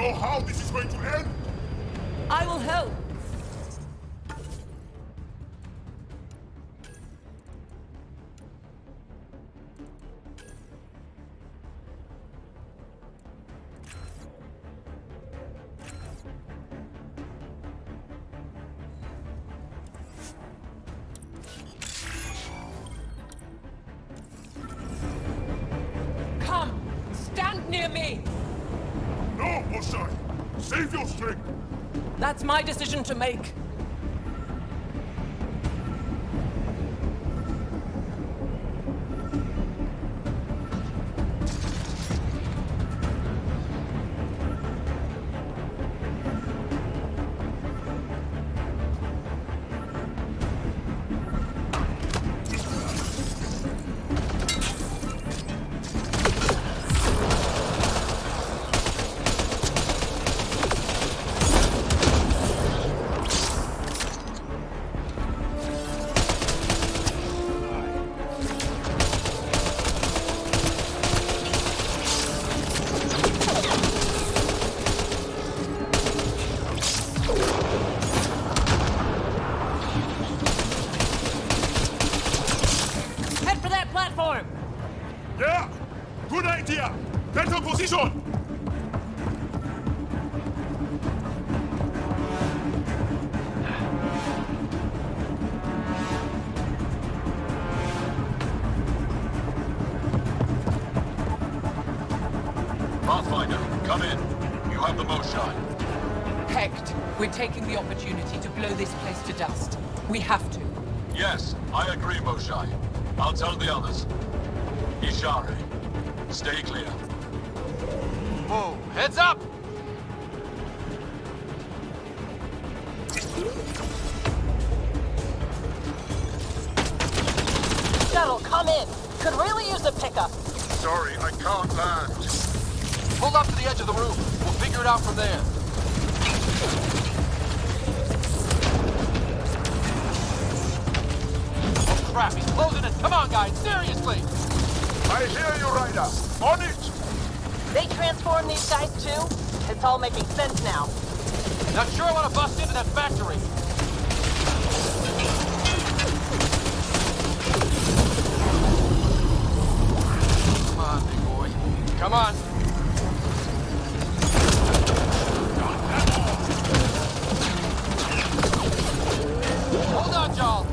know how this is going to end? I will help. Come, stand near me. No, Oshai! Save your strength! That's my decision to make. Head for that platform! Yeah! Good idea! Better position! Pathfinder, come in. You have the most shot. Hecht, we're taking the opportunity to blow this place to dust. We have to. Yes, I agree, Moshai. I'll tell the others. Ishare, stay clear. Whoa, heads up! Shuttle, come in. Could really use a pickup. Sorry, I can't land. Pull up to the edge of the room. We'll figure it out from there. Oh crap, he's closing in. Come on, guys, seriously! I hear you, Ryder. On it! They transform these guys too? It's all making sense now. Not sure I want to bust into that factory. Come on, big boy. Come on. Hold on, y'all.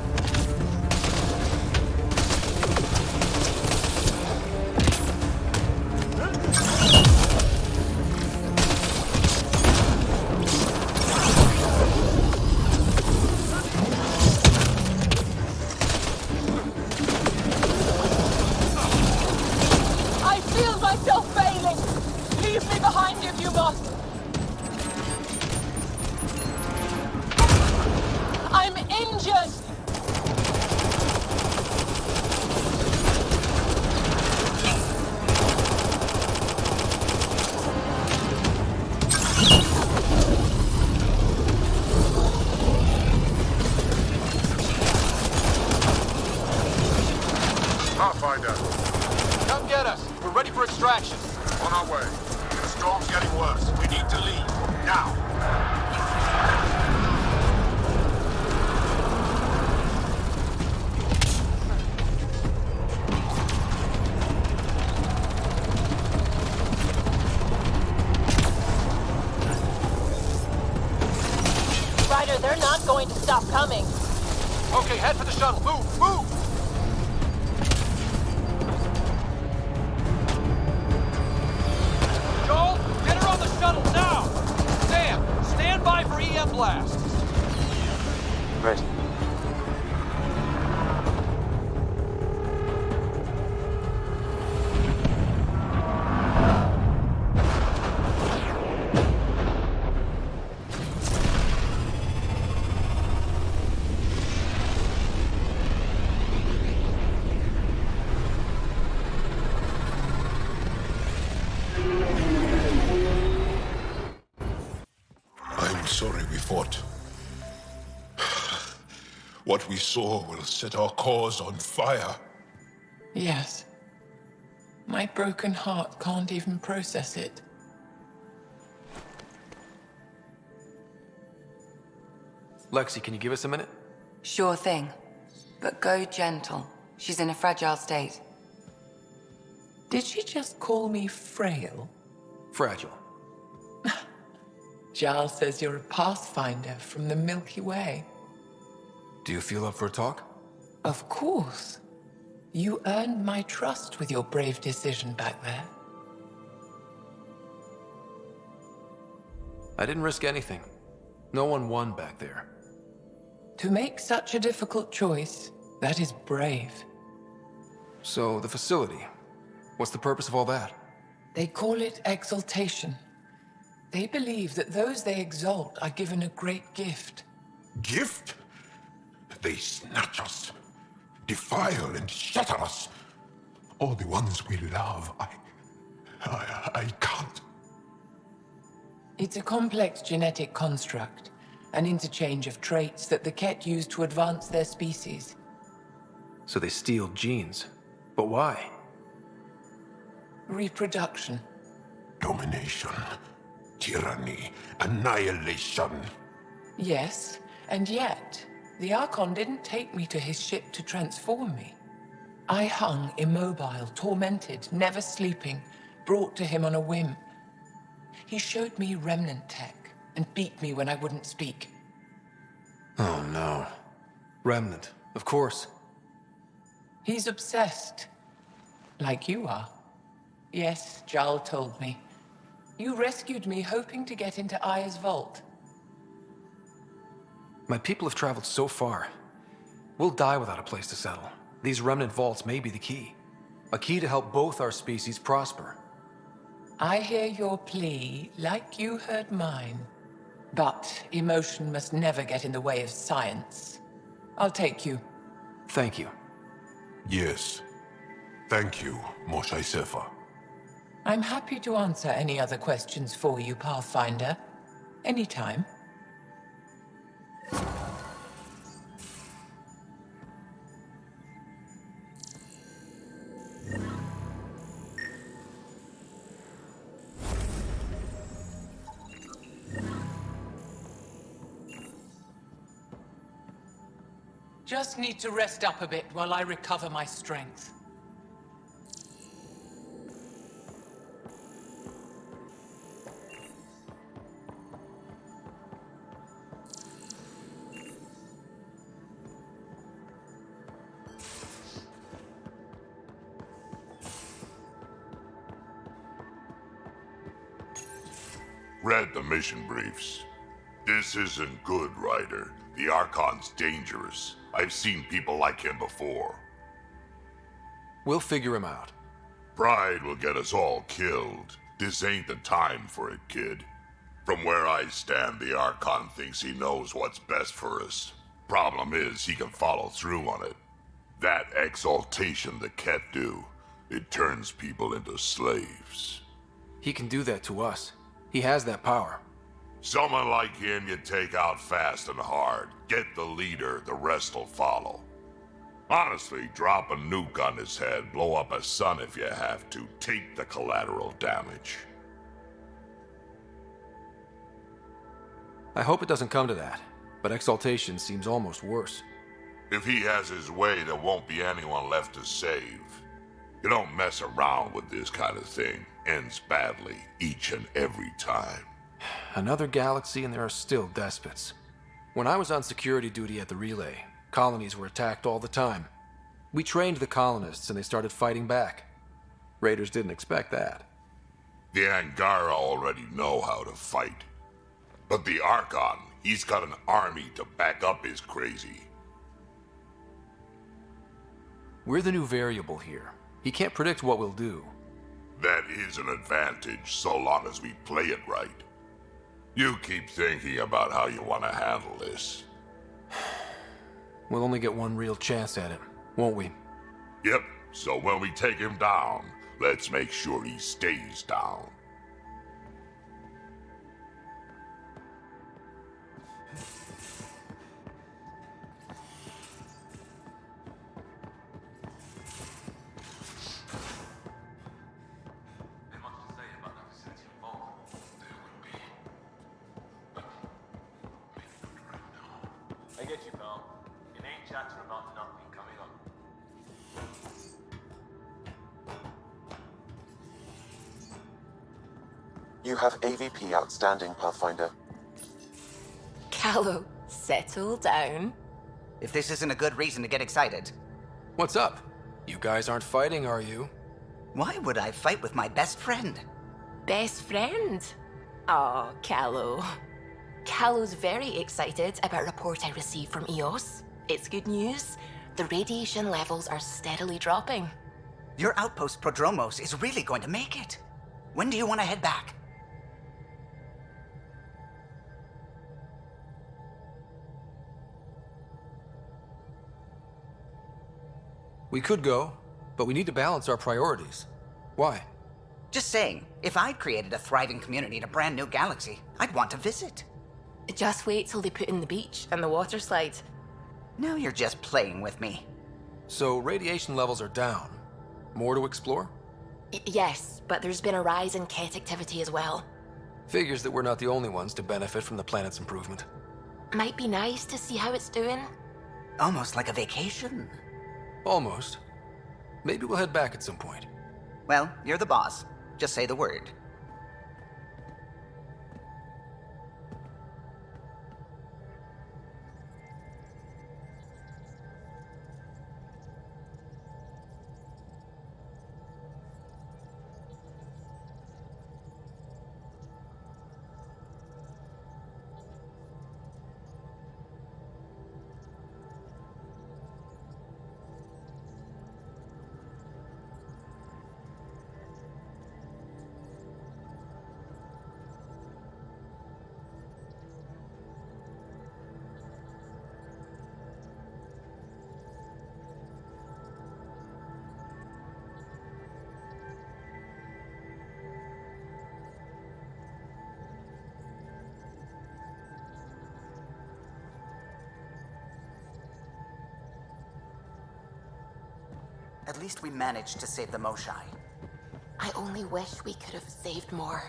I feel myself failing. Leave me behind if you must. I'm injured. Pathfinder, Come get us. We're ready for extraction. on our way. The storm's getting worse. We need to leave. Now! Ryder, they're not going to stop coming. Okay, head for the shuttle. Move, move! Joel, get her on the shuttle now! Sam, stand by for EM blast. Right. I'm sorry we fought. What we saw will set our cause on fire. Yes. My broken heart can't even process it. Lexi, can you give us a minute? Sure thing. But go gentle. She's in a fragile state. Did she just call me frail? Fragile. Giles says you're a pathfinder from the Milky Way. Do you feel up for a talk? Of course. You earned my trust with your brave decision back there. I didn't risk anything. No one won back there. To make such a difficult choice, that is brave. So, the facility. What's the purpose of all that? They call it exaltation. They believe that those they exalt are given a great gift. Gift? They snatch us, defile and shatter us. All the ones we love. I can't. It's a complex genetic construct, an interchange of traits that the Ket use to advance their species. So they steal genes. But why? Reproduction. Domination, tyranny, annihilation. Yes, and yet, the Archon didn't take me to his ship to transform me. I hung immobile, tormented, never sleeping, brought to him on a whim. He showed me remnant tech and beat me when I wouldn't speak. Oh no. Remnant, of course. He's obsessed. Like you are. Yes, Jarl told me. You rescued me hoping to get into Aya's vault. My people have traveled so far. We'll die without a place to settle. These remnant vaults may be the key. A key to help both our species prosper. I hear your plea like you heard mine. But emotion must never get in the way of science. I'll take you. Thank you. Yes. Thank you, Moshae Sefa. I'm happy to answer any other questions for you, Pathfinder. Anytime. Just need to rest up a bit while I recover my strength. Read the mission briefs. This isn't good, Ryder. The Archon's dangerous. I've seen people like him before. We'll figure him out. Pride will get us all killed. This ain't the time for it, kid. From where I stand, the Archon thinks he knows what's best for us. Problem is, he can follow through on it. That exaltation the Ket do, it turns people into slaves. He can do that to us. He has that power. Someone like him you take out fast and hard. Get the leader, the rest'll follow. Honestly, drop a nuke on his head, blow up a sun if you have to. Take the collateral damage. I hope it doesn't come to that, but exaltation seems almost worse. If he has his way, there won't be anyone left to save. You don't mess around with this kind of thing. Ends badly, each and every time. Another galaxy and there are still despots. When I was on security duty at the relay, colonies were attacked all the time. We trained the colonists and they started fighting back. Raiders didn't expect that. The Angara already know how to fight. But the Archon, he's got an army to back up his crazy. We're the new variable here. He can't predict what we'll do. That is an advantage, so long as we play it right. You keep thinking about how you want to handle this. We'll only get one real chance at it, won't we? Yep, so when we take him down, let's make sure he stays down. I get you, pal. You ain't chatting about nothing coming up. You have AVP outstanding, Pathfinder. Callow, settle down. If this isn't a good reason to get excited. What's up? You guys aren't fighting, are you? Why would I fight with my best friend? Best friend? Oh, Callow. Callow's very excited about a report I received from EOS. It's good news. The radiation levels are steadily dropping. Your outpost Prodromos is really going to make it. When do you want to head back? We could go, but we need to balance our priorities. Why? Just saying, if I'd created a thriving community in a brand new galaxy, I'd want to visit. Just wait till they put in the beach and the water slide. Now you're just playing with me. So radiation levels are down. More to explore? Yes, but there's been a rise in Ket activity as well. Figures that we're not the only ones to benefit from the planet's improvement. Might be nice to see how it's doing. Almost like a vacation. Almost. Maybe we'll head back at some point. Well, you're the boss. Just say the word. At least we managed to save the Moshai. I only wish we could have saved more.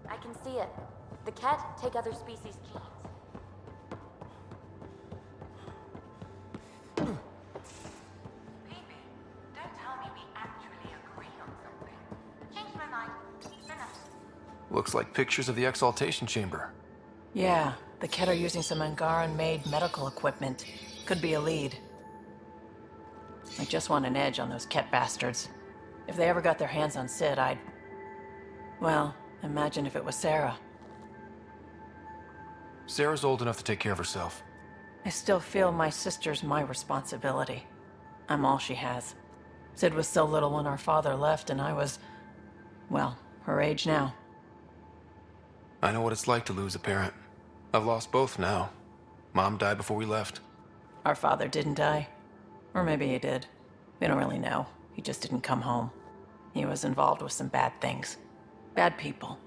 I can see it. The cat take other species' genes. Baby, don't tell me we actually agree on something. Change my mind. Enough. Looks like pictures of the exaltation chamber. Yeah, the Ket are using some Angaran-made medical equipment. Could be a lead. I just want an edge on those Ket bastards. If they ever got their hands on Sid, I'd... Well, imagine if it was Sarah. Sarah's old enough to take care of herself. I still feel my sister's my responsibility. I'm all she has. Sid was so little when our father left, and I was... well, her age now. I know what it's like to lose a parent. I've lost both now. Mom died before we left. Our father didn't die. Or maybe he did. We don't really know. He just didn't come home. He was involved with some bad things. Bad people.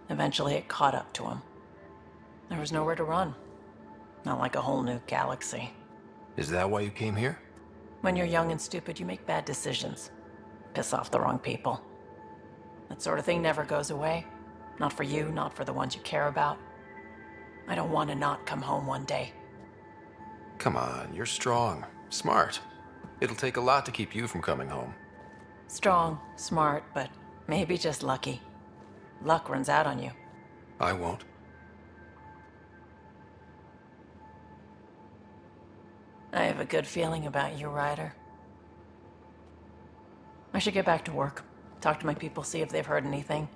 Eventually it caught up to him. There was nowhere to run. Not like a whole new galaxy. Is that why you came here? When you're young and stupid, you make bad decisions. Piss off the wrong people. That sort of thing never goes away. Not for you, not for the ones you care about. I don't want to not come home one day. Come on, you're strong, smart. It'll take a lot to keep you from coming home. Strong, smart, but maybe just lucky. Luck runs out on you. I won't. I have a good feeling about you, Ryder. I should get back to work. Talk to my people, see if they've heard anything.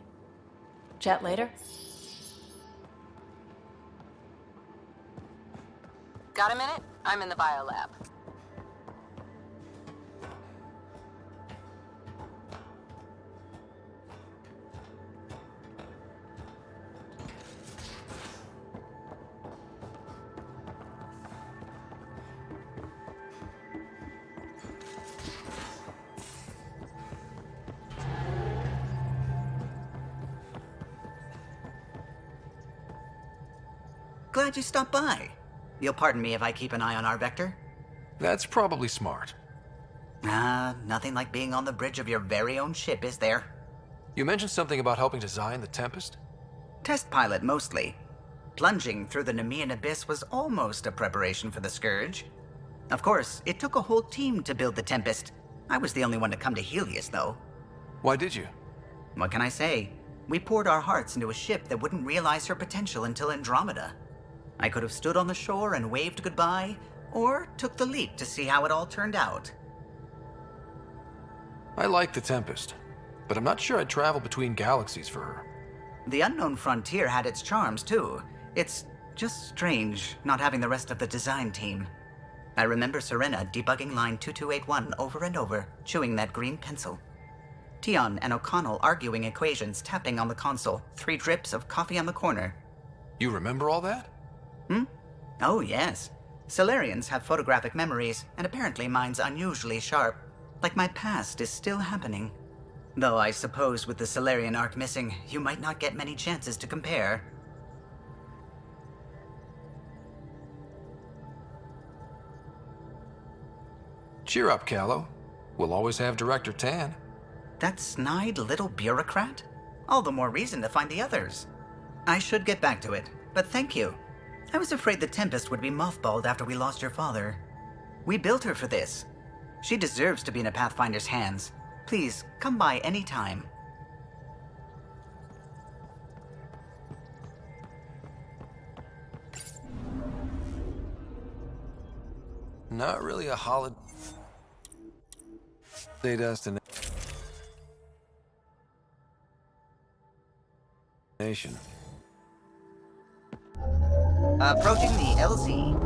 Chat later? Got a minute? I'm in the biolab. Glad you stopped by. You'll pardon me if I keep an eye on our vector? That's probably smart. Nothing like being on the bridge of your very own ship, is there? You mentioned something about helping design the Tempest? Test pilot, mostly. Plunging through the Nemean abyss was almost a preparation for the Scourge. Of course, it took a whole team to build the Tempest. I was the only one to come to Helios, though. Why did you? What can I say? We poured our hearts into a ship that wouldn't realize her potential until Andromeda. I could have stood on the shore and waved goodbye, or took the leap to see how it all turned out. I like the Tempest, but I'm not sure I'd travel between galaxies for her. The unknown frontier had its charms, too. It's just strange not having the rest of the design team. I remember Serena debugging line 2281 over and over, chewing that green pencil. Tion and O'Connell arguing equations, tapping on the console, 3 drips of coffee on the corner. You remember all that? Oh, yes. Solarians have photographic memories, and apparently mine's unusually sharp. Like my past is still happening. Though I suppose with the Solarian arc missing, you might not get many chances to compare. Cheer up, Callow. We'll always have Director Tan. That snide little bureaucrat? All the more reason to find the others. I should get back to it, but thank you. I was afraid the Tempest would be mothballed after we lost your father. We built her for this. She deserves to be in a Pathfinder's hands. Please, come by any time. Not really a holiday destination. Approaching the LZ.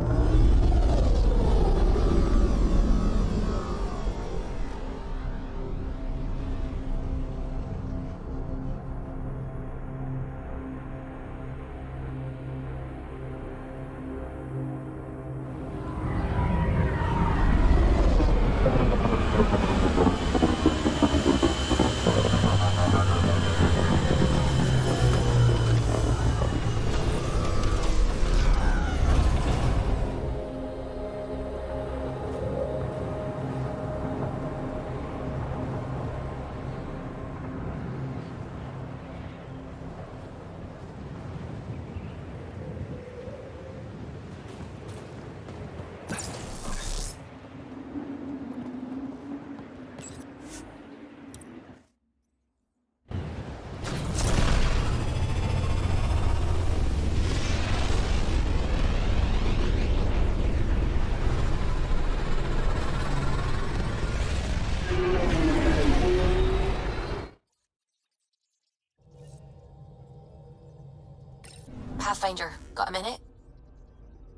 Pathfinder, got a minute?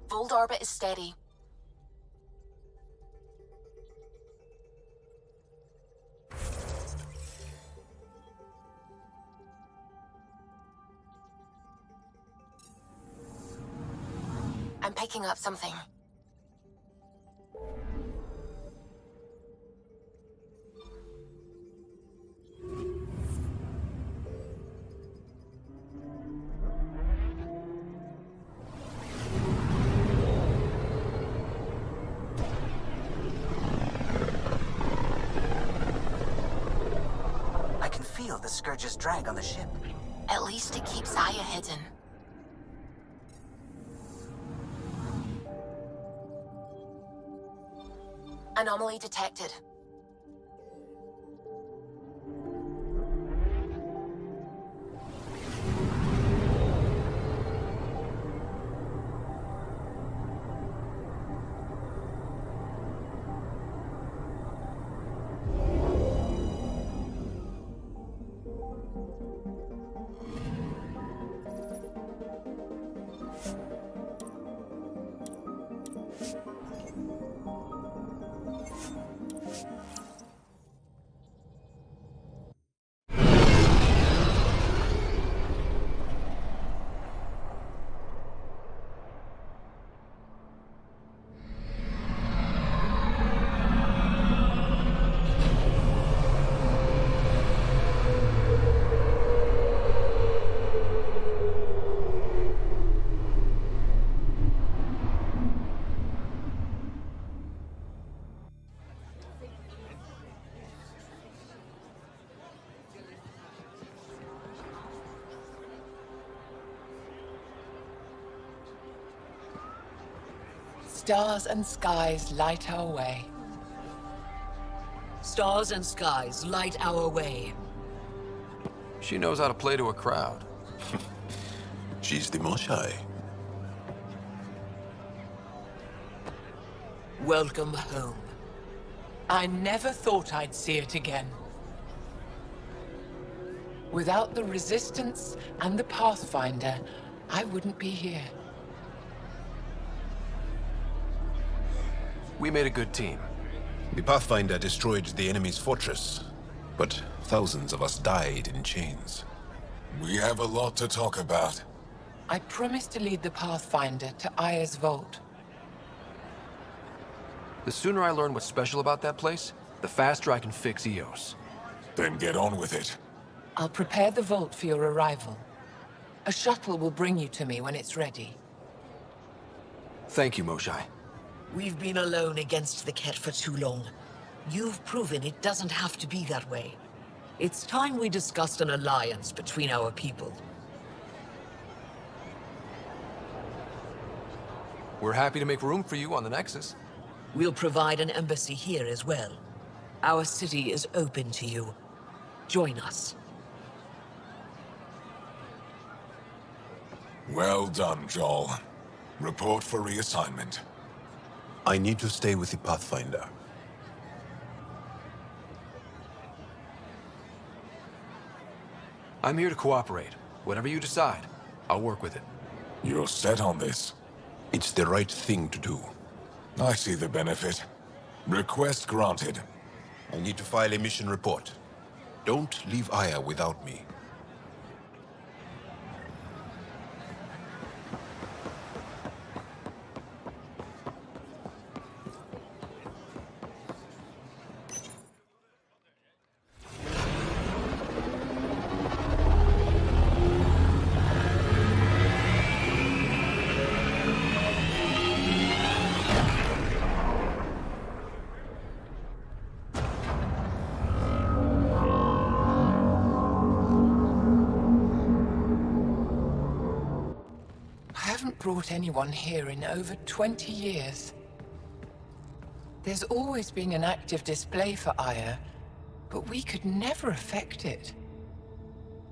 Fold orbit is steady. I'm picking up something. I can feel the Scourge's drag on the ship. At least it keeps Aya hidden. Anomaly detected. Stars and skies light our way. Stars and skies light our way. She knows how to play to a crowd. She's the Moshai. Welcome home. I never thought I'd see it again. Without the Resistance and the Pathfinder, I wouldn't be here. We made a good team. The Pathfinder destroyed the enemy's fortress, but thousands of us died in chains. We have a lot to talk about. I promised to lead the Pathfinder to Aya's vault. The sooner I learn what's special about that place, the faster I can fix Eos. Then get on with it. I'll prepare the vault for your arrival. A shuttle will bring you to me when it's ready. Thank you, Moshai. We've been alone against the Ket for too long. You've proven it doesn't have to be that way. It's time we discussed an alliance between our people. We're happy to make room for you on the Nexus. We'll provide an embassy here as well. Our city is open to you. Join us. Well done, Joel. Report for reassignment. I need to stay with the Pathfinder. I'm here to cooperate. Whatever you decide, I'll work with it. You're set on this? It's the right thing to do. I see the benefit. Request granted. I need to file a mission report. Don't leave Aya without me. Brought anyone here in over 20 years. There's always been an active display for Aya, but we could never affect it.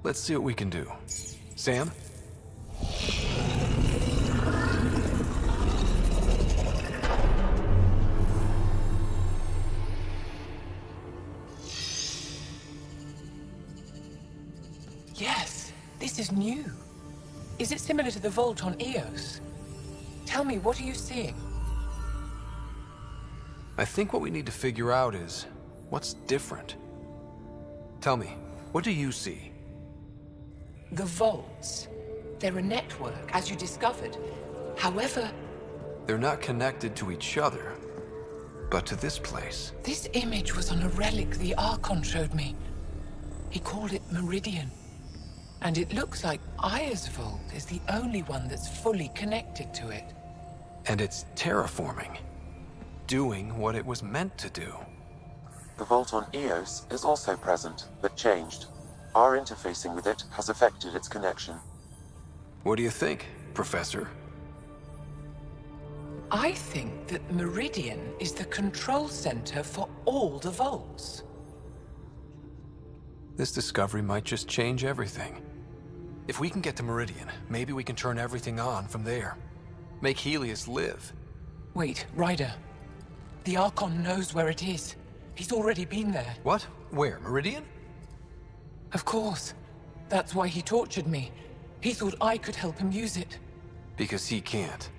Let's see what we can do. Sam? Yes, this is new. Is it similar to the vault on Eos? Tell me, what are you seeing? I think what we need to figure out is what's different. Tell me, what do you see? The vaults. They're a network, as you discovered. However... They're not connected to each other, but to this place. This image was on a relic the Archon showed me. He called it Meridian. And it looks like Aya's vault is the only one that's fully connected to it. And it's terraforming. Doing what it was meant to do. The vault on Eos is also present, but changed. Our interfacing with it has affected its connection. What do you think, Professor? I think that Meridian is the control center for all the vaults. This discovery might just change everything. If we can get to Meridian, maybe we can turn everything on from there. Make Helios live. Wait, Ryder. The Archon knows where it is. He's already been there. What? Where? Meridian? Of course. That's why he tortured me. He thought I could help him use it. Because he can't.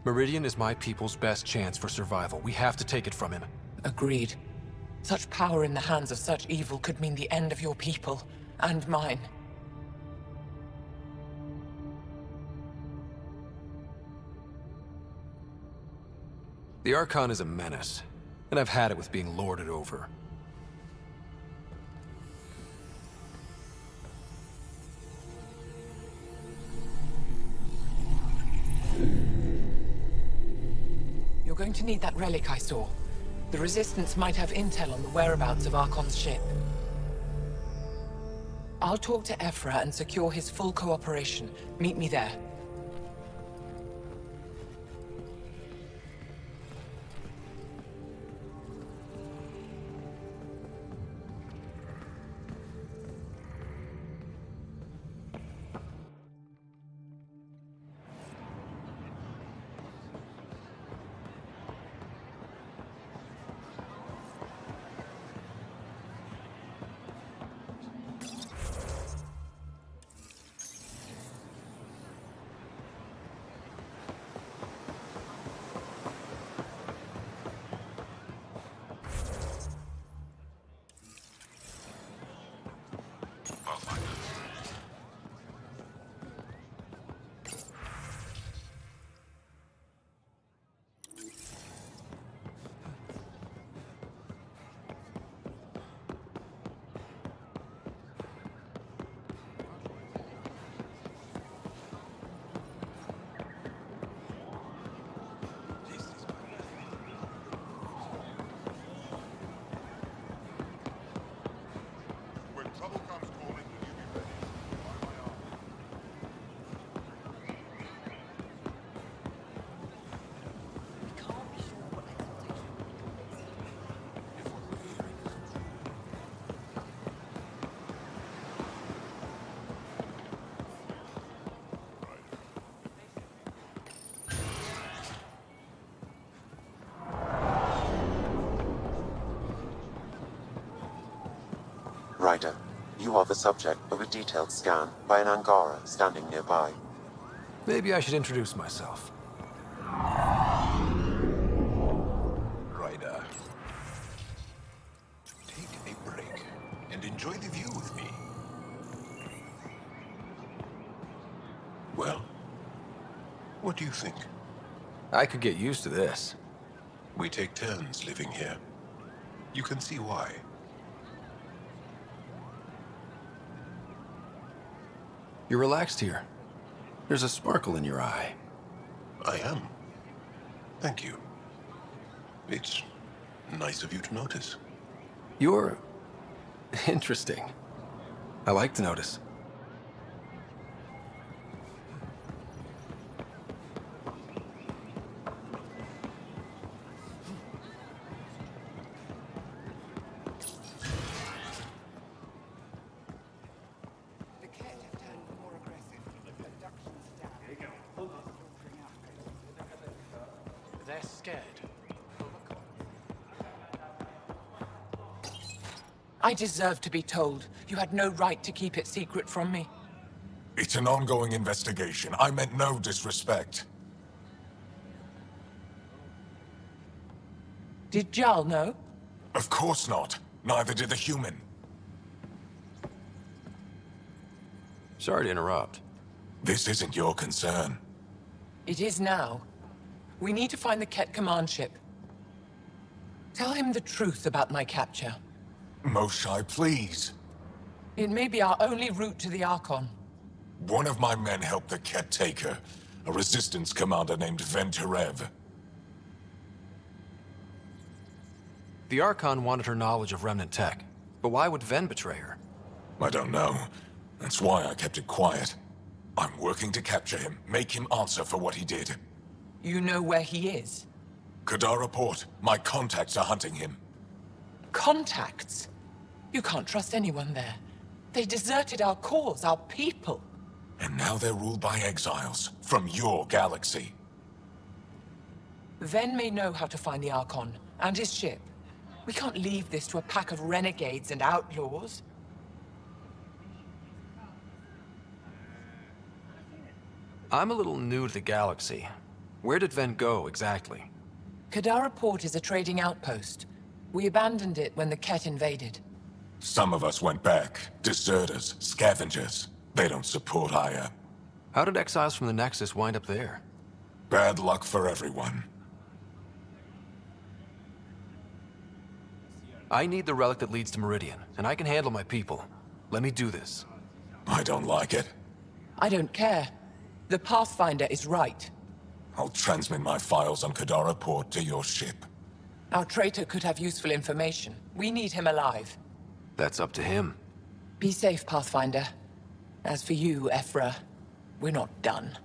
Meridian is my people's best chance for survival. We have to take it from him. Agreed. Such power in the hands of such evil could mean the end of your people, and mine. The Archon is a menace, and I've had it with being lorded over. You're going to need that relic I saw. The Resistance might have intel on the whereabouts of Archon's ship. I'll talk to Ephra and secure his full cooperation. Meet me there. Ryder, you are the subject of a detailed scan by an Angara standing nearby. Maybe I should introduce myself. Ryder. Take a break and enjoy the view with me. Well, what do you think? I could get used to this. We take turns living here. You can see why. You're relaxed here. There's a sparkle in your eye. I am. Thank you. It's nice of you to notice. You're interesting. I like to notice. They're scared. I deserve to be told. You had no right to keep it secret from me. It's an ongoing investigation. I meant no disrespect. Did Jal know? Of course not. Neither did the human. Sorry to interrupt. This isn't your concern. It is now. We need to find the Ket command ship. Tell him the truth about my capture. Moshai, please. It may be our only route to the Archon. One of my men helped the Ket take her. A resistance commander named Venturev. The Archon wanted her knowledge of Remnant tech. But why would Ven betray her? I don't know. That's why I kept it quiet. I'm working to capture him, make him answer for what he did. You know where he is? Kadara Port. My contacts are hunting him. Contacts? You can't trust anyone there. They deserted our cause, our people. And now they're ruled by exiles from your galaxy. Ven may know how to find the Archon and his ship. We can't leave this to a pack of renegades and outlaws. I'm a little new to the galaxy. Where did Ven go, exactly? Kadara Port is a trading outpost. We abandoned it when the Ket invaded. Some of us went back. Deserters, scavengers. They don't support Aya. How did exiles from the Nexus wind up there? Bad luck for everyone. I need the relic that leads to Meridian, and I can handle my people. Let me do this. I don't like it. I don't care. The Pathfinder is right. I'll transmit my files on Kadara Port to your ship. Our traitor could have useful information. We need him alive. That's up to him. Be safe, Pathfinder. As for you, Ephra, we're not done.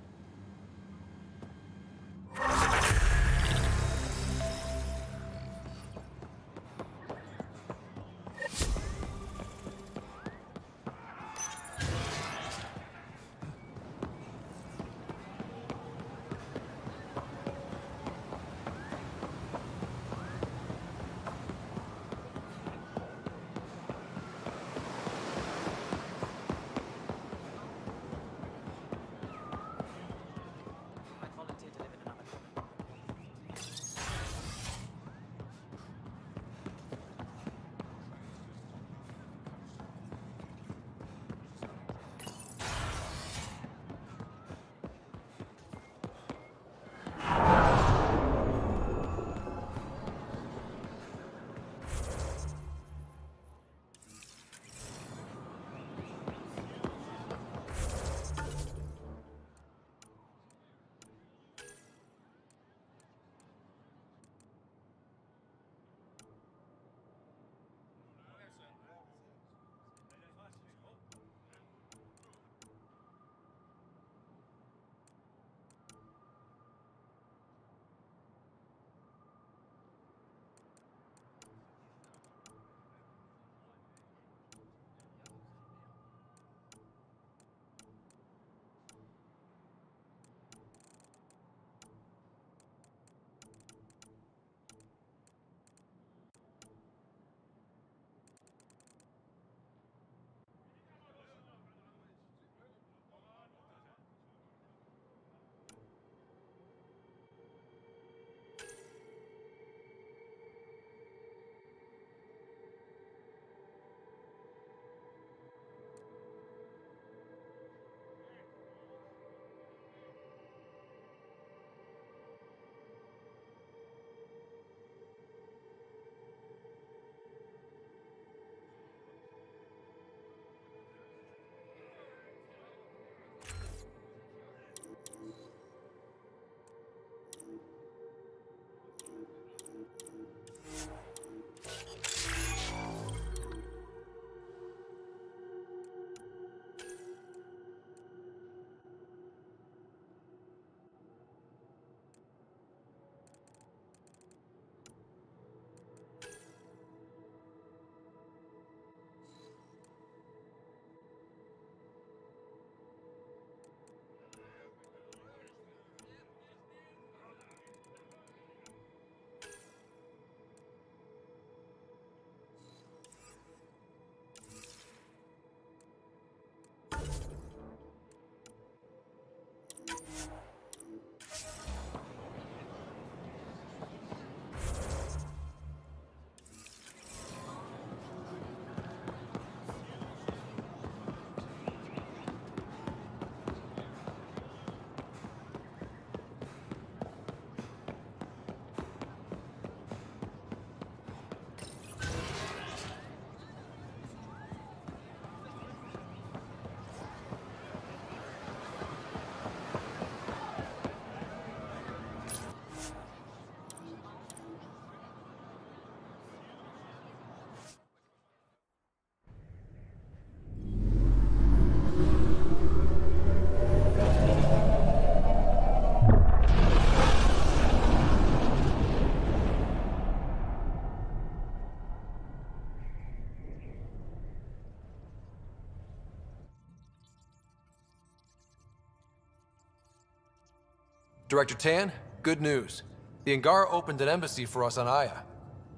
Director Tan, good news. The Angara opened an embassy for us on Aya.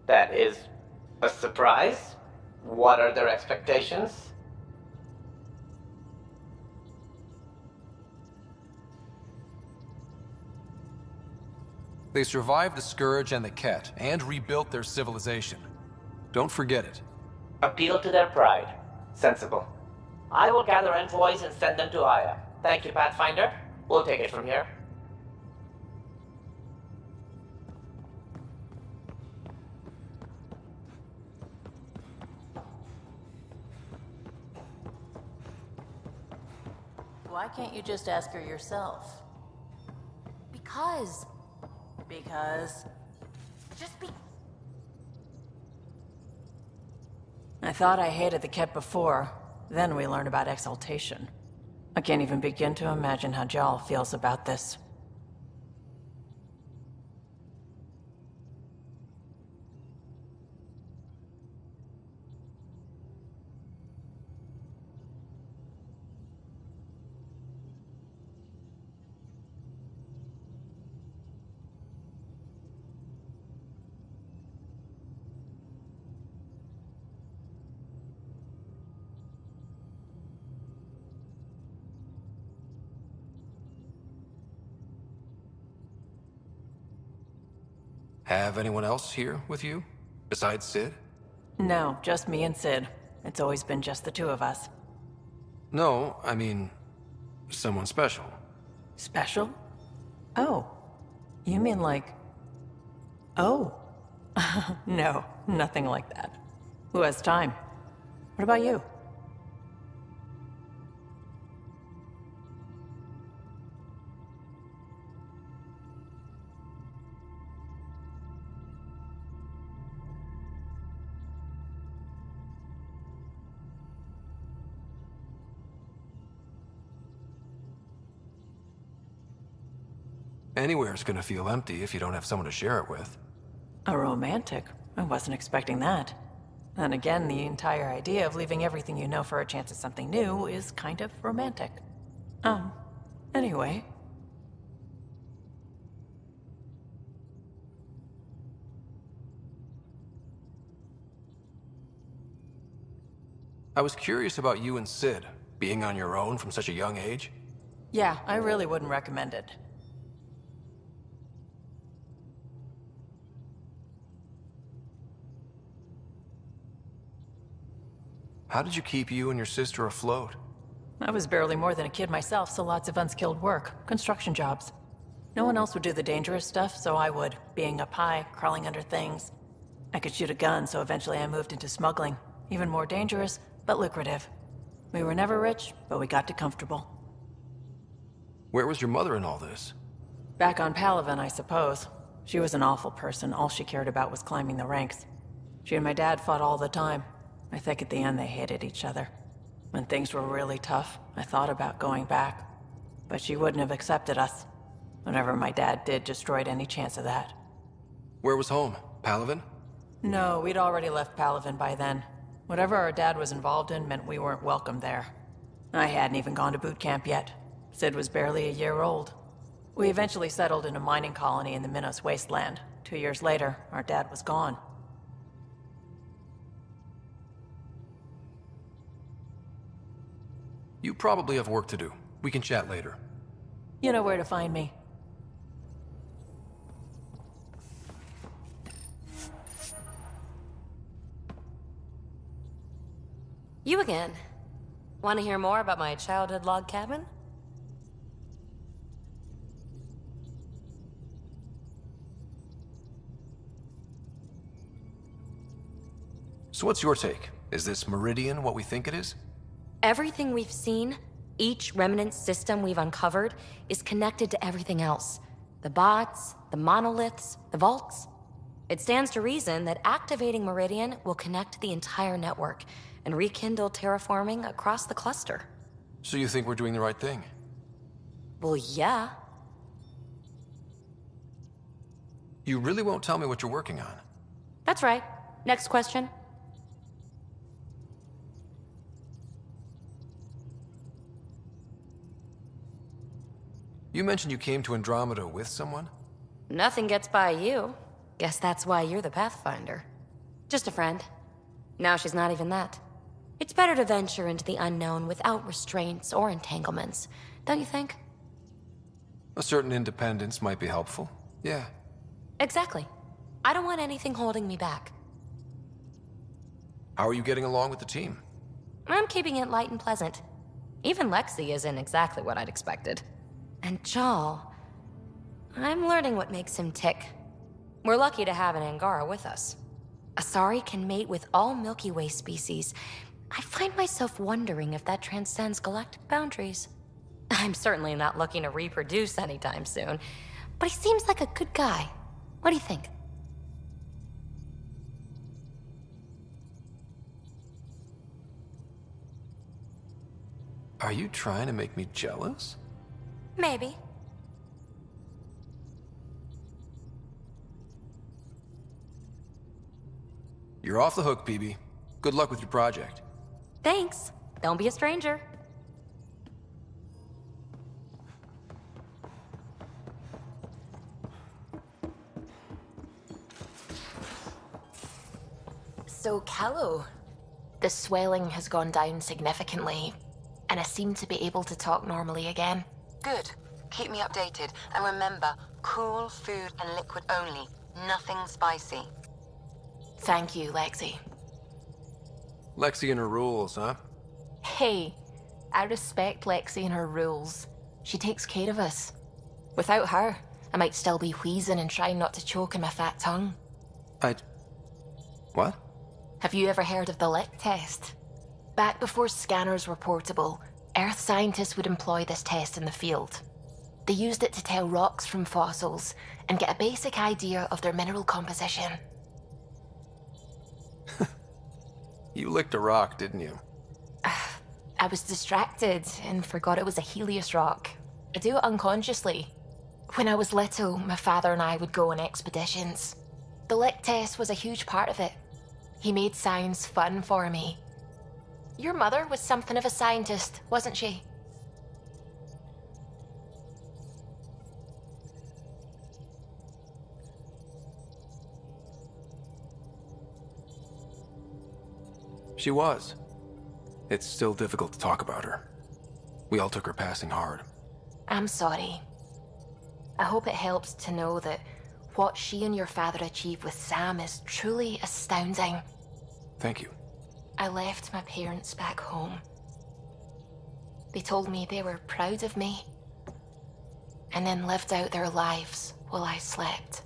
That is a surprise? What are their expectations? They survived the Scourge and the Ket, and rebuilt their civilization. Don't forget it. Appeal to their pride. Sensible. I will gather envoys and send them to Aya. Thank you, Pathfinder. We'll take it from here. Why can't you just ask her yourself? Because. Because Just be. I thought I hated the Ket before. Then we learned about exaltation. I can't even begin to imagine how Jal feels about this. Have anyone else here with you? Besides Sid? No, just me and Sid. It's always been just the two of us. No, I mean, someone special. Special? Oh. You mean like... Oh. No, nothing like that. Who has time? What about you? Anywhere's gonna feel empty if you don't have someone to share it with. A romantic? I wasn't expecting that. And again, the entire idea of leaving everything you know for a chance at something new is kind of romantic. Anyway. I was curious about you and Sid, being on your own from such a young age. Yeah, I really wouldn't recommend it. How did you keep you and your sister afloat? I was barely more than a kid myself, so lots of unskilled work. Construction jobs. No one else would do the dangerous stuff, so I would. Being up high, crawling under things. I could shoot a gun, so eventually I moved into smuggling. Even more dangerous, but lucrative. We were never rich, but we got to comfortable. Where was your mother in all this? Back on Palaven, I suppose. She was an awful person. All she cared about was climbing the ranks. She and my dad fought all the time. I think at the end they hated each other. When things were really tough, I thought about going back. But she wouldn't have accepted us. Whatever my dad did destroyed any chance of that. Where was home? Palaven? No, we'd already left Palaven by then. Whatever our dad was involved in meant we weren't welcome there. I hadn't even gone to boot camp yet. Sid was barely a year old. We eventually settled in a mining colony in the Minos wasteland. 2 years later, our dad was gone. You probably have work to do. We can chat later. You know where to find me. You again. Want to hear more about my childhood log cabin? So what's your take? Is this Meridian what we think it is? Everything we've seen, each remnant system we've uncovered, is connected to everything else. The bots, the monoliths, the vaults. It stands to reason that activating Meridian will connect the entire network and rekindle terraforming across the cluster. So you think we're doing the right thing? Well, yeah. You really won't tell me what you're working on? That's right. Next question. You mentioned you came to Andromeda with someone? Nothing gets by you. Guess that's why you're the Pathfinder. Just a friend. Now she's not even that. It's better to venture into the unknown without restraints or entanglements, don't you think? A certain independence might be helpful. Yeah. Exactly. I don't want anything holding me back. How are you getting along with the team? I'm keeping it light and pleasant. Even Lexi isn't exactly what I'd expected. And Jal... I'm learning what makes him tick. We're lucky to have an Angara with us. Asari can mate with all Milky Way species. I find myself wondering if that transcends galactic boundaries. I'm certainly not looking to reproduce anytime soon, but he seems like a good guy. What do you think? Are you trying to make me jealous? Maybe. You're off the hook, PB. Good luck with your project. Thanks. Don't be a stranger. So, Callow, the swelling has gone down significantly, and I seem to be able to talk normally again. Good. Keep me updated. And remember, cool food and liquid only. Nothing spicy. Thank you, Lexi. Lexi and her rules, huh? Hey, I respect Lexi and her rules. She takes care of us. Without her, I might still be wheezing and trying not to choke on my fat tongue. What? Have you ever heard of the lick test? Back before scanners were portable, Earth scientists would employ this test in the field. They used it to tell rocks from fossils and get a basic idea of their mineral composition. You licked a rock, didn't you? I was distracted and forgot it was a Helios rock. I do it unconsciously. When I was little, my father and I would go on expeditions. The lick test was a huge part of it. He made science fun for me. Your mother was something of a scientist, wasn't she? She was. It's still difficult to talk about her. We all took her passing hard. I'm sorry. I hope it helps to know that what she and your father achieved with Sam is truly astounding. Thank you. I left my parents back home. They told me they were proud of me, and then lived out their lives while I slept.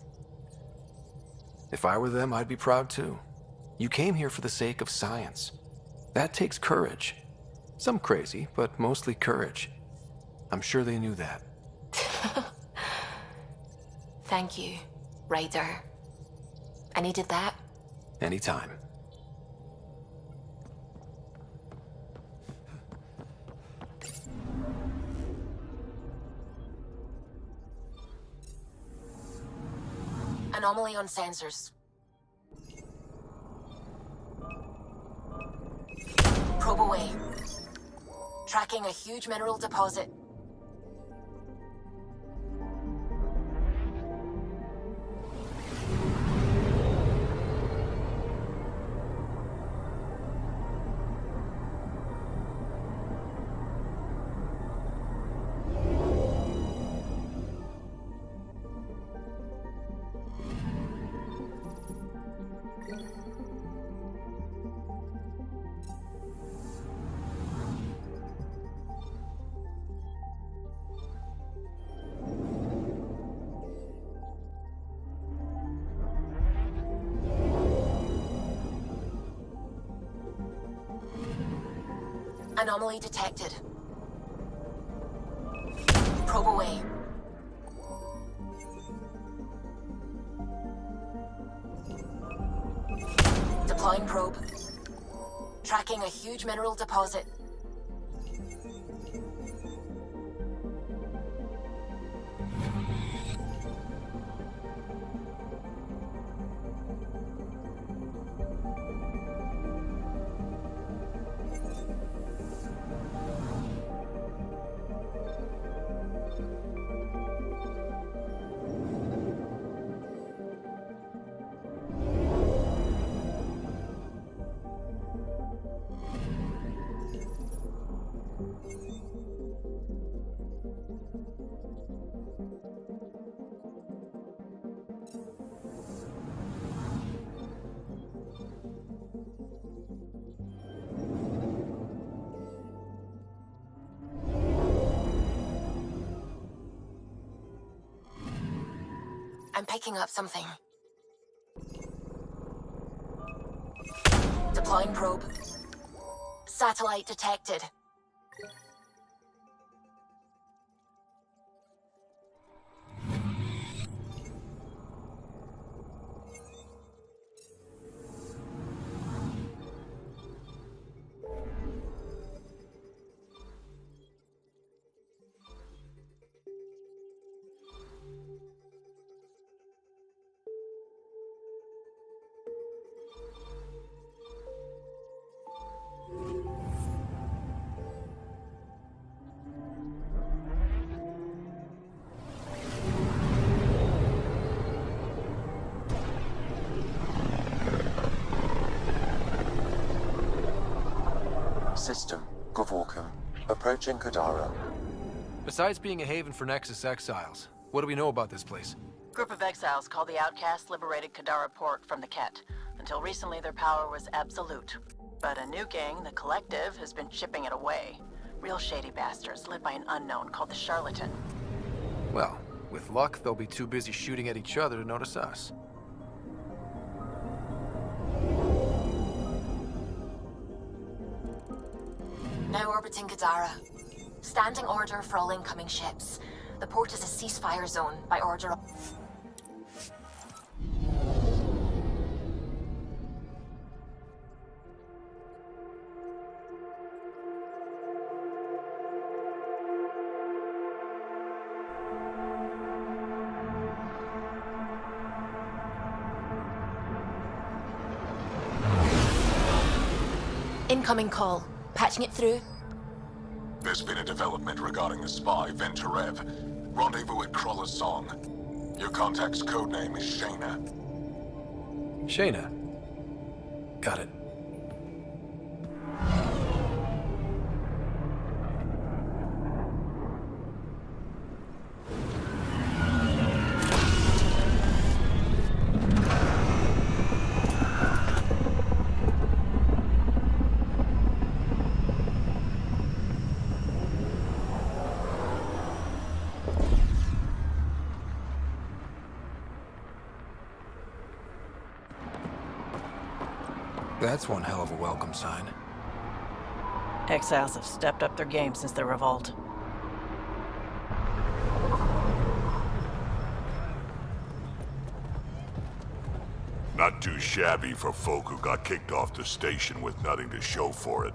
If I were them, I'd be proud too. You came here for the sake of science. That takes courage. Some crazy, but mostly courage. I'm sure they knew that. Thank you, Ryder. I needed that. Anytime. Anomaly on sensors. Probe away. Tracking a huge mineral deposit. Anomaly detected. Probe away. Deploying probe. Tracking a huge mineral deposit. I'm picking up something. Deploying probe. Satellite detected. System, Gavorkum. Approaching Kadara. Besides being a haven for Nexus exiles, what do we know about this place? Group of exiles called the Outcasts liberated Kadara Port from the Ket. Until recently, their power was absolute. But a new gang, the Collective, has been chipping it away. Real shady bastards, led by an unknown called the Charlatan. Well, with luck, they'll be too busy shooting at each other to notice us. Now orbiting Kadara. Standing order for all incoming ships. The port is a ceasefire zone by order of... Incoming call. Patching it through. There's been a development regarding the spy, Venturev. Rendezvous at Kroller's Song. Your contact's codename is Shayna. Shayna. Got it. That's one hell of a welcome sign. Exiles have stepped up their game since the revolt. Not too shabby for folk who got kicked off the station with nothing to show for it.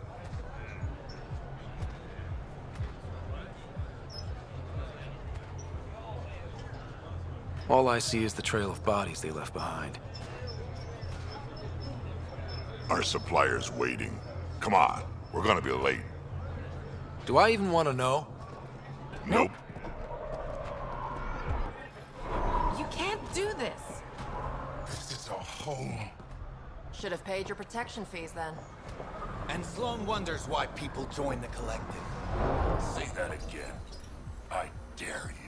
All I see is the trail of bodies they left behind. Our supplier's waiting. Come on, we're gonna be late. Do I even want to know? Nope. You can't do this. This is a home. Should have paid your protection fees then. And Sloan wonders why people join the Collective. Say that again. I dare you.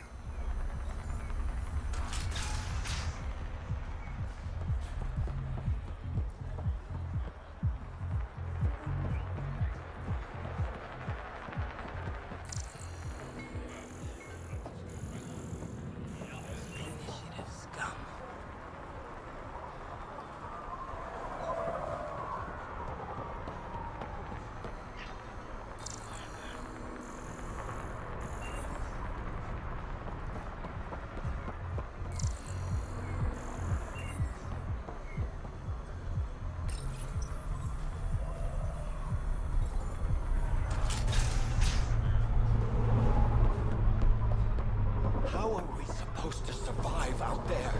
How are we supposed to survive out there?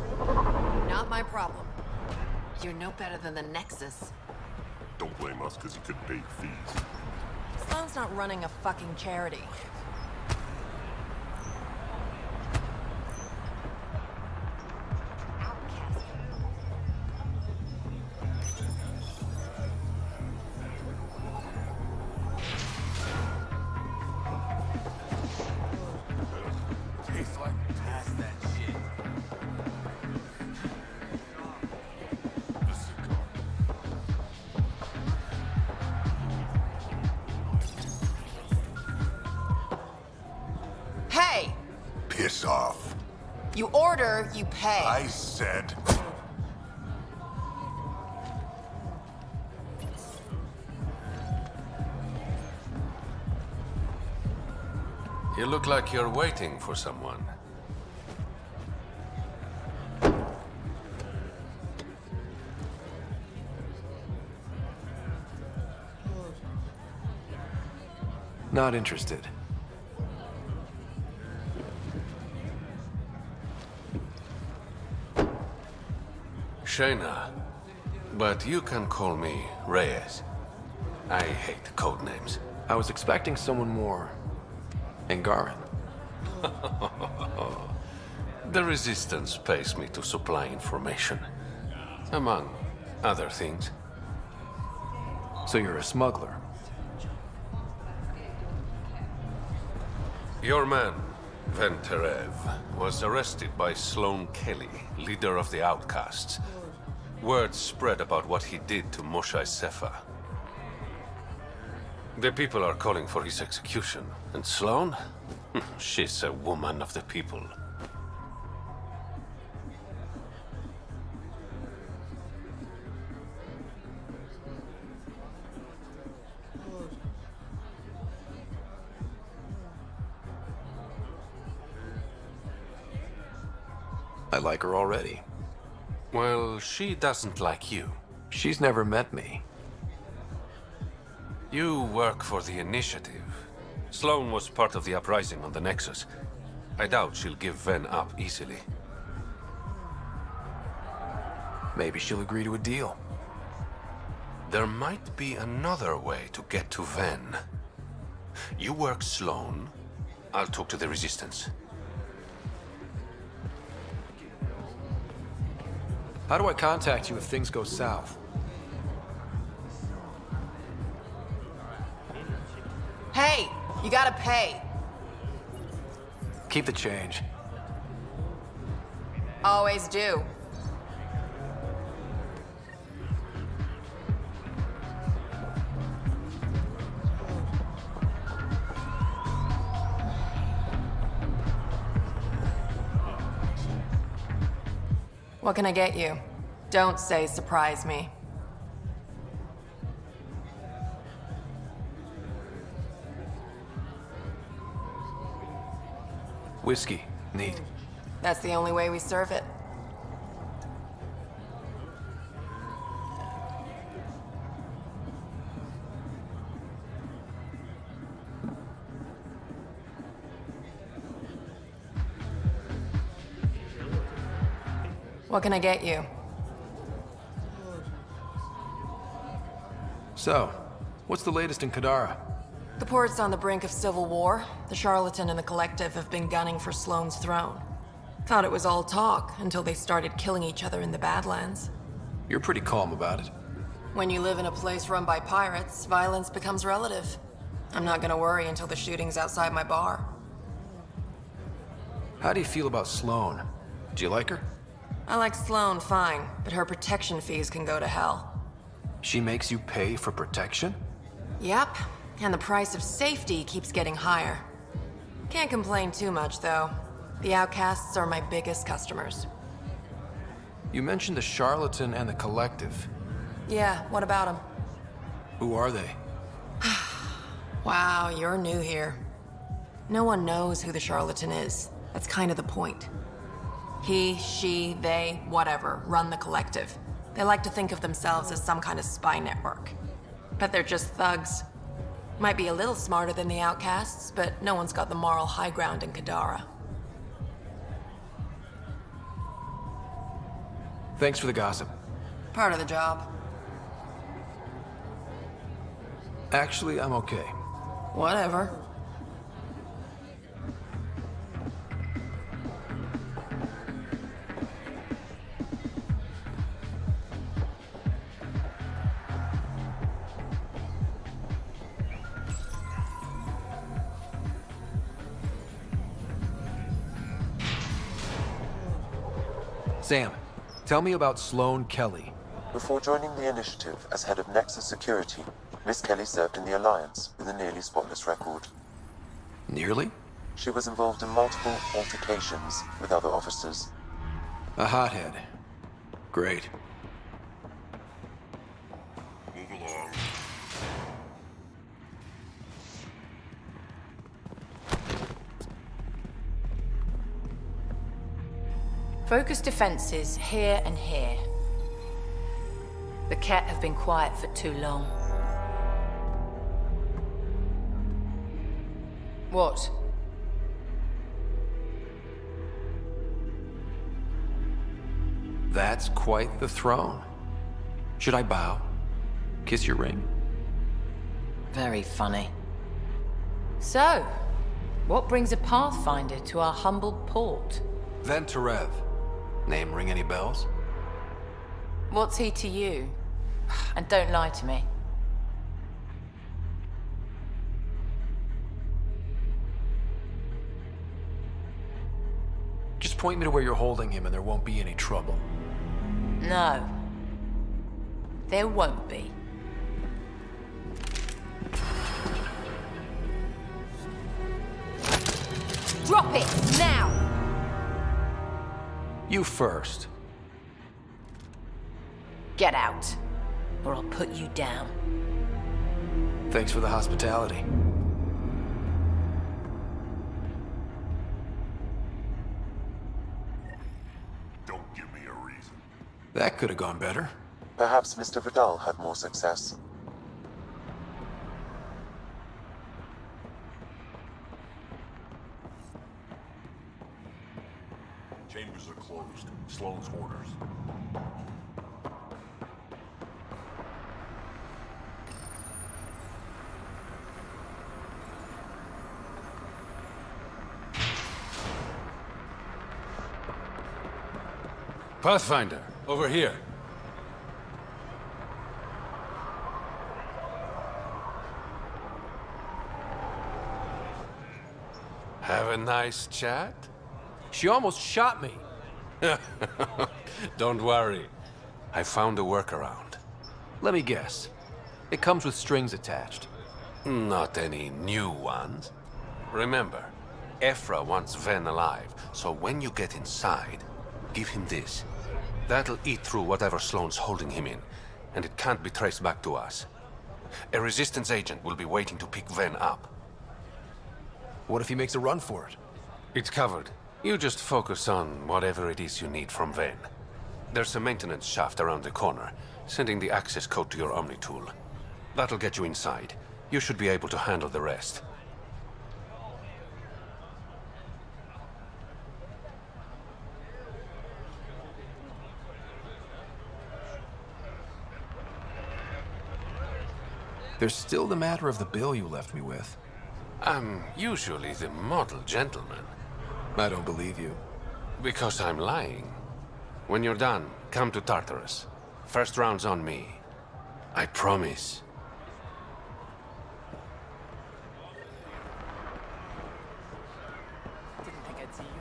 Not my problem. You're no better than the Nexus. Don't blame us because you couldn't pay your fees. Sloan's not running a fucking charity. Tastes like past that shit. Hey! Piss off. You order, you pay. I said... You look like you're waiting for someone. Not interested. Shayna, but you can call me Reyes. I hate code names. I was expecting someone more... Angaran. The Resistance pays me to supply information. Among other things. So you're a smuggler? Your man, Venterev, was arrested by Sloane Kelly, leader of the Outcasts. Word spread about what he did to Moshae Sefa. The people are calling for his execution. And Sloane? She's a woman of the people. I like her already. Well, she doesn't like you. She's never met me. You work for the Initiative. Sloane was part of the uprising on the Nexus. I doubt she'll give Ven up easily. Maybe she'll agree to a deal. There might be another way to get to Ven. You work Sloane, I'll talk to the Resistance. How do I contact you if things go south? Hey, you gotta pay. Keep the change. Always do. What can I get you? Don't say surprise me. Whiskey. Neat. That's the only way we serve it. What can I get you? So, what's the latest in Kadara? The port's on the brink of civil war. The Charlatan and the Collective have been gunning for Sloane's throne. Thought it was all talk until they started killing each other in the Badlands. You're pretty calm about it. When you live in a place run by pirates, violence becomes relative. I'm not gonna worry until the shooting's outside my bar. How do you feel about Sloane? Do you like her? I like Sloane fine, but her protection fees can go to hell. She makes you pay for protection? Yep, and the price of safety keeps getting higher. Can't complain too much, though. The Outcasts are my biggest customers. You mentioned the Charlatan and the Collective. Yeah, what about them? Who are they? Wow, you're new here. No one knows who the Charlatan is. That's kind of the point. He, she, they, whatever, run the Collective. They like to think of themselves as some kind of spy network. But they're just thugs. Might be a little smarter than the Outcasts, but no one's got the moral high ground in Kadara. Thanks for the gossip. Part of the job. Actually, I'm okay. Whatever. Sam, tell me about Sloane Kelly. Before joining the Initiative as head of Nexus Security, Miss Kelly served in the Alliance with a nearly spotless record. Nearly? She was involved in multiple altercations with other officers. A hothead. Great. Move along. Focus defenses here and here. The Ket have been quiet for too long. What? That's quite the throne. Should I bow? Kiss your ring? Very funny. So, what brings a Pathfinder to our humble port? Venterev. Name ring any bells? What's he to you? And don't lie to me. Just point me to where you're holding him and there won't be any trouble. No. There won't be. Drop it, now! You first. Get out, or I'll put you down. Thanks for the hospitality. Don't give me a reason. That could have gone better. Perhaps Mr. Vidal had more success. Chambers are closed. Sloan's orders. Pathfinder, over here. Have a nice chat? She almost shot me. Don't worry. I found a workaround. Let me guess. It comes with strings attached. Not any new ones. Remember, Ephra wants Ven alive, so when you get inside, give him this. That'll eat through whatever Sloan's holding him in, and it can't be traced back to us. A Resistance agent will be waiting to pick Ven up. What if he makes a run for it? It's covered. You just focus on whatever it is you need from Ven. There's a maintenance shaft around the corner, sending the access code to your Omni tool. That'll get you inside. You should be able to handle the rest. There's still the matter of the bill you left me with. I'm usually the model gentleman. I don't believe you. Because I'm lying. When you're done, come to Tartarus. First round's on me. I promise. Didn't think I'd see you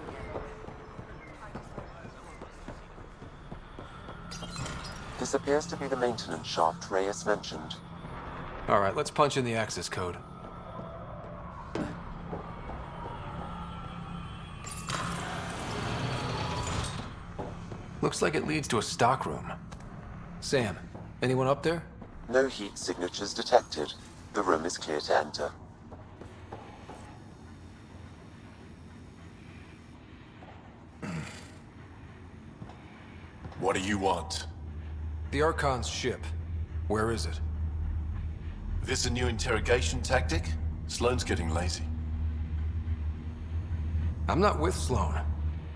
again. This appears to be the maintenance shaft Reyes mentioned. All right, let's punch in the access code. Looks like it leads to a stockroom. Sam, anyone up there? No heat signatures detected. The room is clear to enter. What do you want? The Archon's ship. Where is it? This a new interrogation tactic? Sloan's getting lazy. I'm not with Sloan.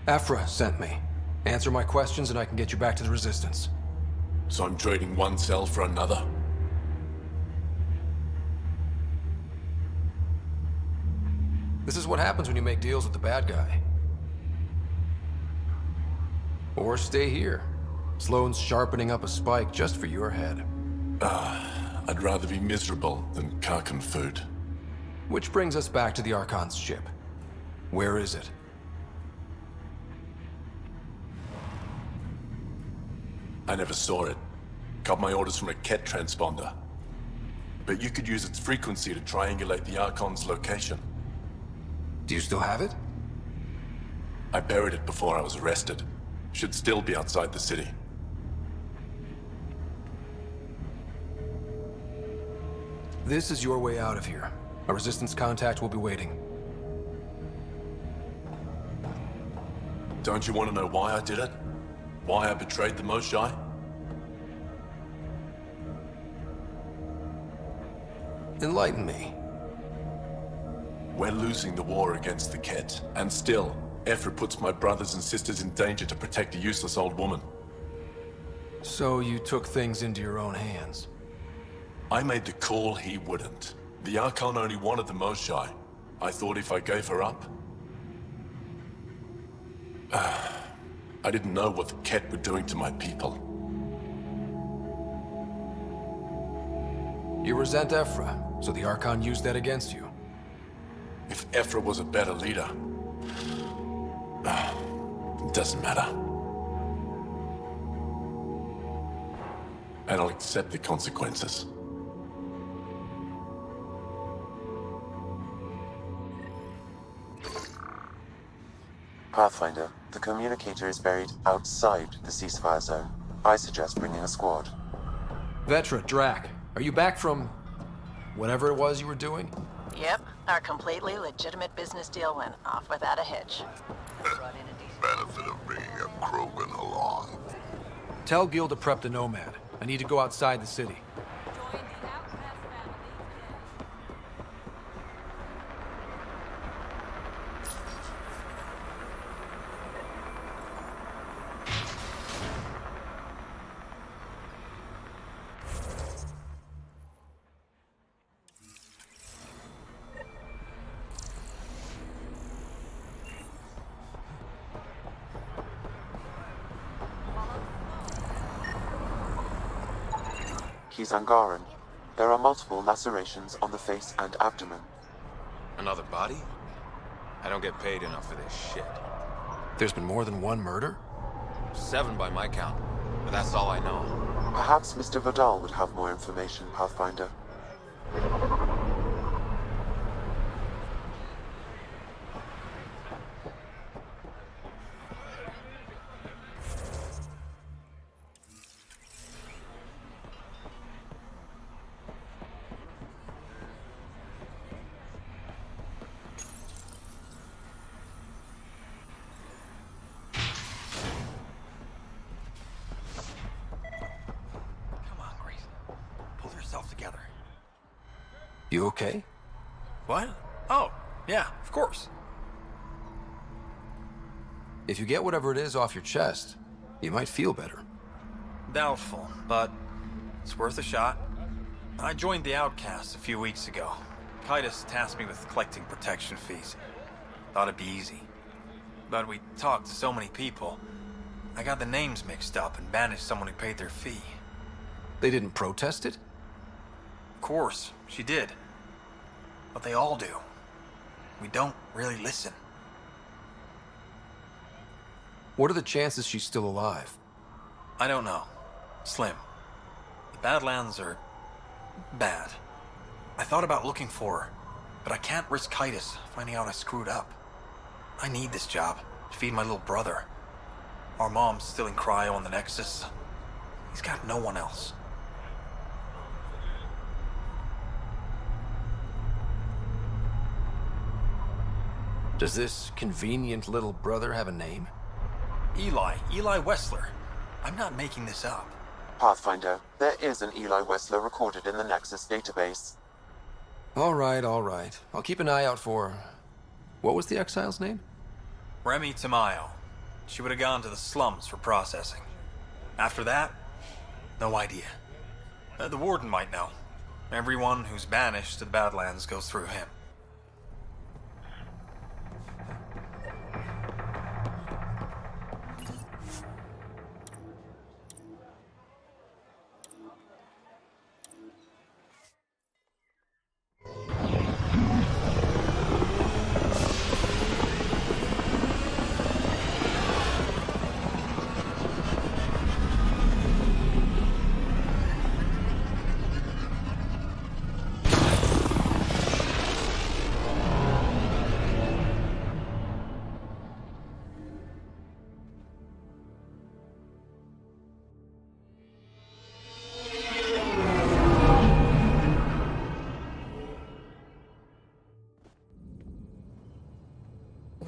Ephra sent me. Answer my questions and I can get you back to the Resistance. So I'm trading one cell for another? This is what happens when you make deals with the bad guy. Or stay here. Sloan's sharpening up a spike just for your head. I'd rather be miserable than Karkan food. Which brings us back to the Archon's ship. Where is it? I never saw it. Got my orders from a Ket transponder. But you could use its frequency to triangulate the Archon's location. Do you still have it? I buried it before I was arrested. Should still be outside the city. This is your way out of here. A Resistance contact will be waiting. Don't you want to know why I did it? Why I betrayed the Moshae? Enlighten me. We're losing the war against the Ket, and still, Ephra puts my brothers and sisters in danger to protect a useless old woman. So you took things into your own hands. I made the call he wouldn't. The Archon only wanted the Moshae. I thought if I gave her up... I didn't know what the Ket were doing to my people. You resent Ephra, so the Archon used that against you. If Ephra was a better leader... it doesn't matter. And I'll accept the consequences. Pathfinder, the communicator is buried outside the ceasefire zone. I suggest bringing a squad. Vetra, Drac, are you back from... whatever it was you were doing? Yep, our completely legitimate business deal went off without a hitch. Benefit of bringing a Krogan along. Tell Gil to prep the Nomad. I need to go outside the city. He's Angaran. There are multiple lacerations on the face and abdomen. Another body? I don't get paid enough for this shit. There's been more than one murder? 7 by my count, but that's all I know. Perhaps Mr. Vidal would have more information, Pathfinder. Together. You okay? What? Oh, yeah, of course. If you get whatever it is off your chest, you might feel better. Doubtful, but it's worth a shot. I joined the Outcasts a few weeks ago. Titus tasked me with collecting protection fees. Thought it'd be easy. But we talked to so many people, I got the names mixed up and banished someone who paid their fee. They didn't protest it? Of course, she did. But they all do. We don't really listen. What are the chances she's still alive? I don't know. Slim. The Badlands are... bad. I thought about looking for her, but I can't risk Titus finding out I screwed up. I need this job to feed my little brother. Our mom's still in cryo on the Nexus. He's got no one else. Does this convenient little brother have a name? Eli Wessler. I'm not making this up. Pathfinder, there is an Eli Wessler recorded in the Nexus database. All right. I'll keep an eye out for... What was the exile's name? Remy Tamayo. She would have gone to the slums for processing. After that, no idea. The Warden might know. Everyone who's banished to the Badlands goes through him.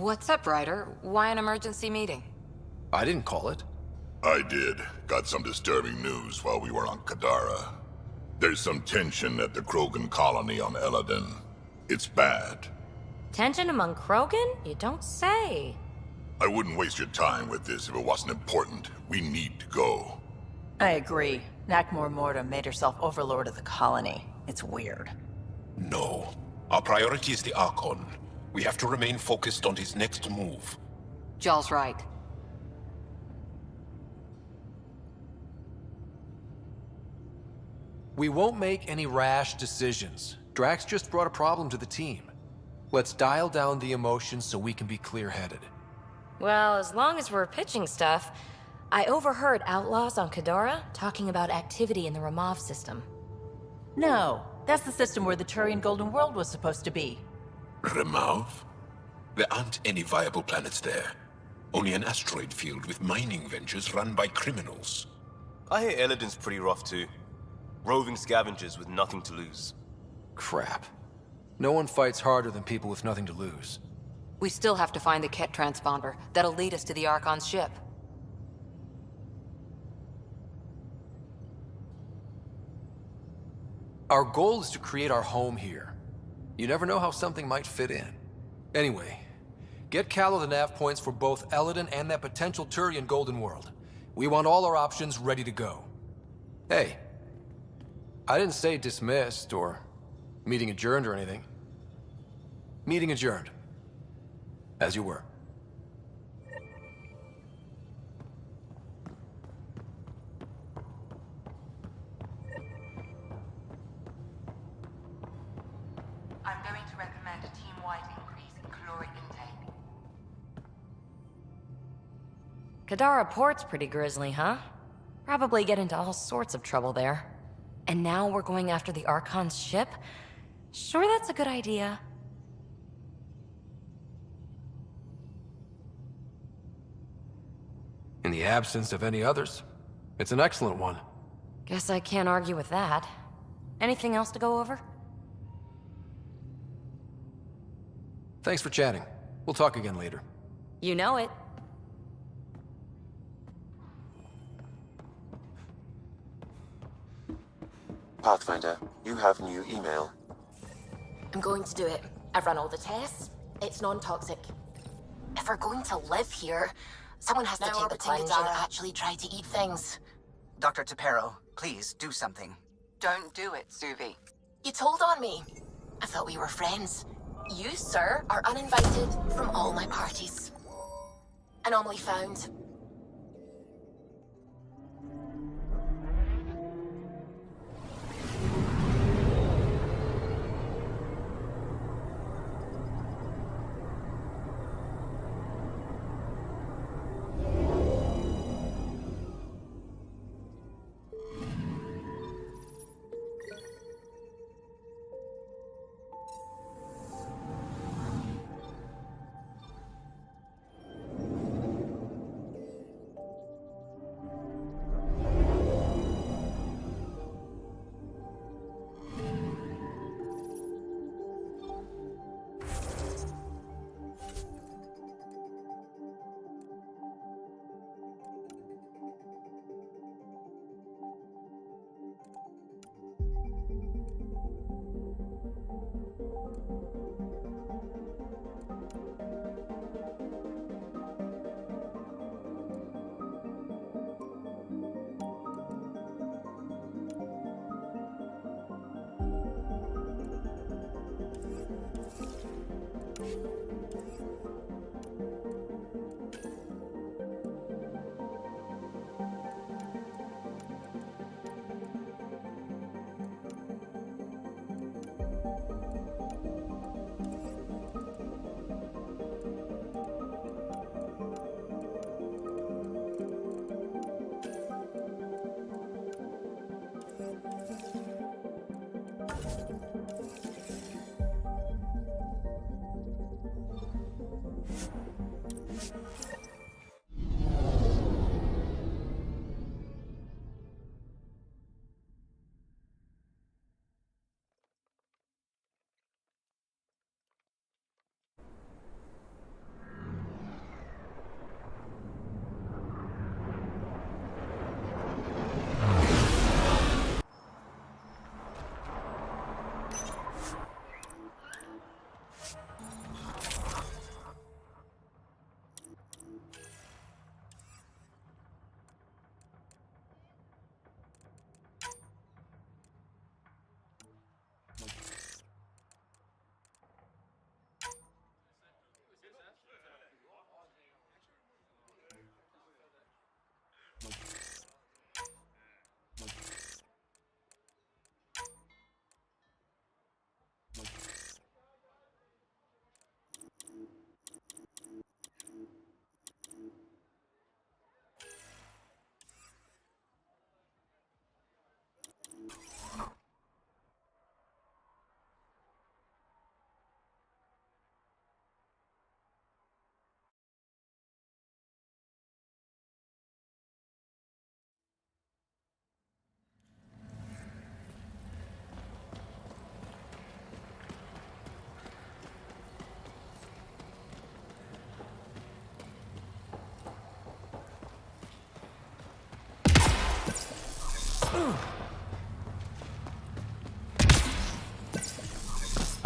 What's up, Ryder? Why an emergency meeting? I didn't call it. I did. Got some disturbing news while we were on Kadara. There's some tension at the Krogan colony on Eladin. It's bad. Tension among Krogan? You don't say. I wouldn't waste your time with this if it wasn't important. We need to go. I agree. Nakmor Morta made herself overlord of the colony. It's weird. No. Our priority is the Archon. We have to remain focused on his next move. Jaal's right. We won't make any rash decisions. Drax just brought a problem to the team. Let's dial down the emotions so we can be clear-headed. Well, as long as we're pitching stuff, I overheard outlaws on Kadara talking about activity in the Ramov system. No, that's the system where the Turian Golden World was supposed to be. Remov? There aren't any viable planets there. Only an asteroid field with mining ventures run by criminals. I hear Eladin's pretty rough too. Roving scavengers with nothing to lose. Crap. No one fights harder than people with nothing to lose. We still have to find the Ket transponder. That'll lead us to the Archon's ship. Our goal is to create our home here. You never know how something might fit in. Anyway, get Callow the nav points for both Eladin and that potential Turian Golden World. We want all our options ready to go. Hey, I didn't say dismissed or meeting adjourned or anything. Meeting adjourned. As you were. I'm going to recommend a team-wide increase in caloric intake. Kadara Port's pretty grisly, huh? Probably get into all sorts of trouble there. And now we're going after the Archon's ship? Sure, that's a good idea. In the absence of any others, it's an excellent one. Guess I can't argue with that. Anything else to go over? Thanks for chatting. We'll talk again later. You know it. Pathfinder, you have new email. I'm going to do it. I've run all the tests. It's non-toxic. If we're going to live here, someone has to take the plunge and actually try to eat things. Dr. Tapero, please do something. Don't do it, Suvi. You told on me. I thought we were friends. You, sir, are uninvited from all my parties. Anomaly found.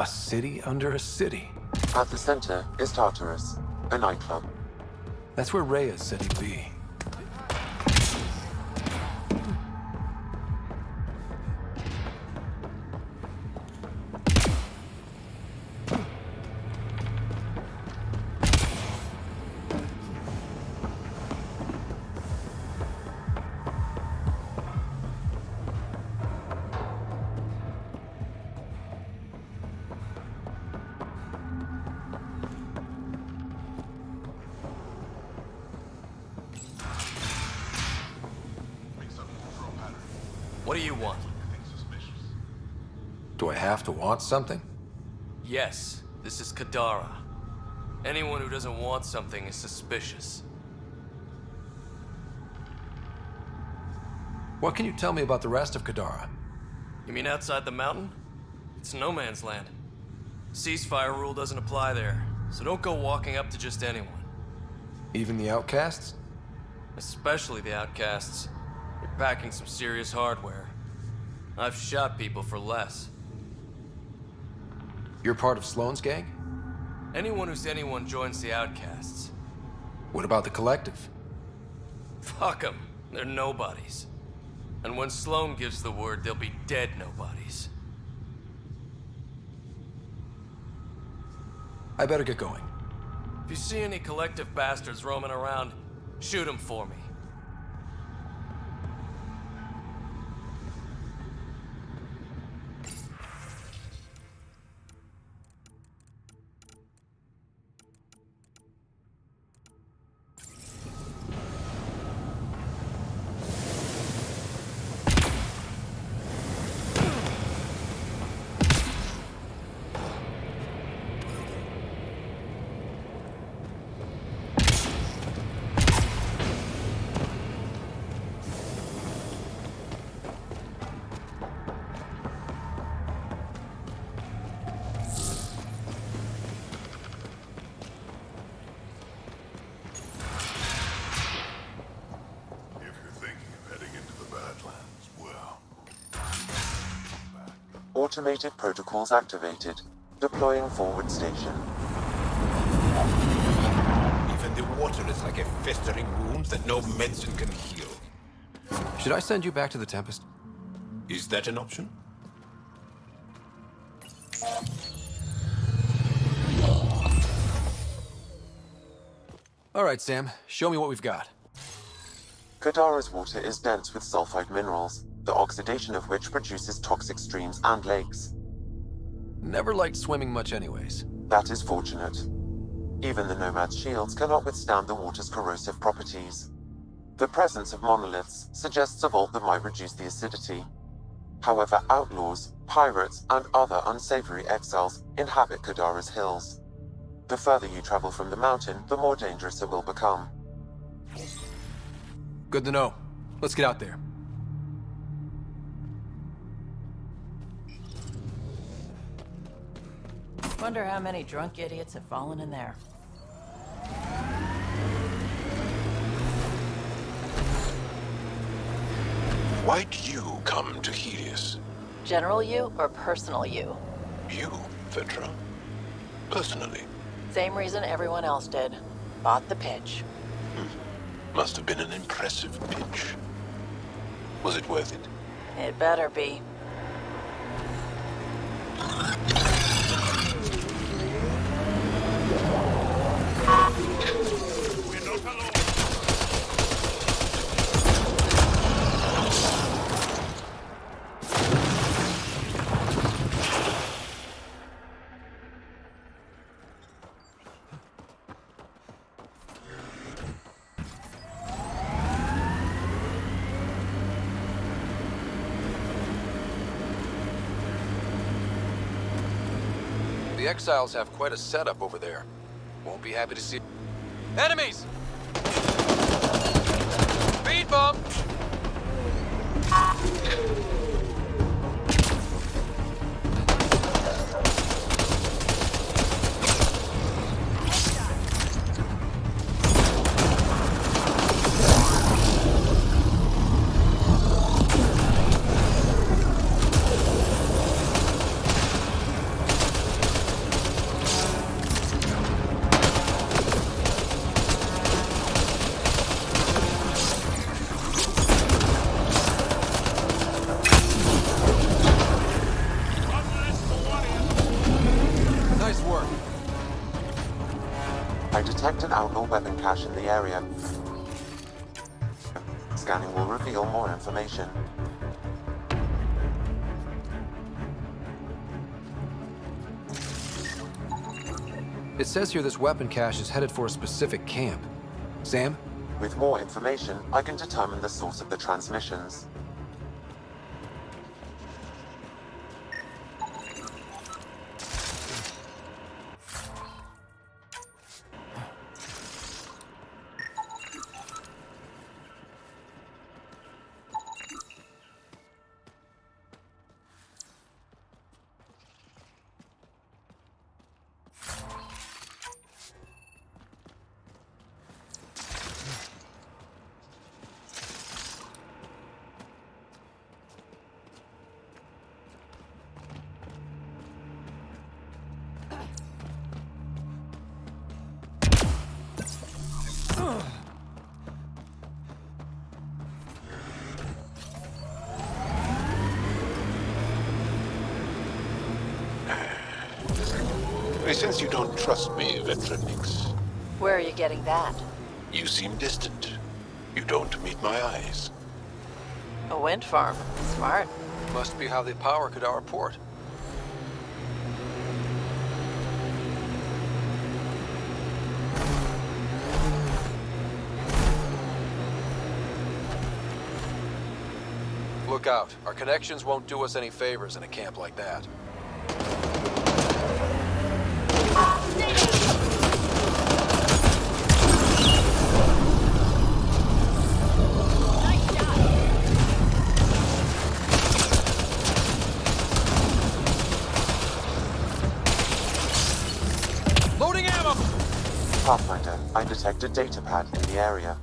A city under a city. At the center is Tartarus, a nightclub. That's where Reyes said he'd be. What do you want? Do I have to want something? Yes, this is Kadara. Anyone who doesn't want something is suspicious. What can you tell me about the rest of Kadara? You mean outside the mountain? It's no man's land. Ceasefire rule doesn't apply there, so don't go walking up to just anyone. Even the outcasts? Especially the outcasts. You're packing some serious hardware. I've shot people for less. You're part of Sloane's gang? Anyone who's anyone joins the outcasts. What about the collective? Fuck them. They're nobodies. And when Sloane gives the word, they'll be dead nobodies. I better get going. If you see any collective bastards roaming around, shoot them for me. Automated protocols activated. Deploying forward station. Even the water is like a festering wound that no medicine can heal. Should I send you back to the Tempest? Is that an option? All right, Sam. Show me what we've got. Kadara's water is dense with sulfide minerals, the oxidation of which produces toxic streams and lakes. Never liked swimming much anyways. That is fortunate. Even the Nomad's shields cannot withstand the water's corrosive properties. The presence of monoliths suggests a vault that might reduce the acidity. However, outlaws, pirates, and other unsavory exiles inhabit Kadara's hills. The further you travel from the mountain, the more dangerous it will become. Good to know. Let's get out there. Wonder how many drunk idiots have fallen in there. Why'd you come to Helios? General you or personal you? You, Vetra? Personally. Same reason everyone else did. Bought the pitch. Must have been an impressive pitch. Was it worth it? It better be. The Exiles have quite a setup over there. Won't be happy to see... Enemies! Speed bump! weapon cache in the area. Scanning will reveal more information. It says here this weapon cache is headed for a specific camp. Sam? With more information, I can determine the source of the transmissions. I sense you don't trust me, Vetronix. Where are you getting that? You seem distant. You don't meet my eyes. A wind farm. Smart. Must be how they power Kadara Port. Look out. Our connections won't do us any favors in a camp like that. Loading ammo! Pathfinder, I detect a data pad in the area.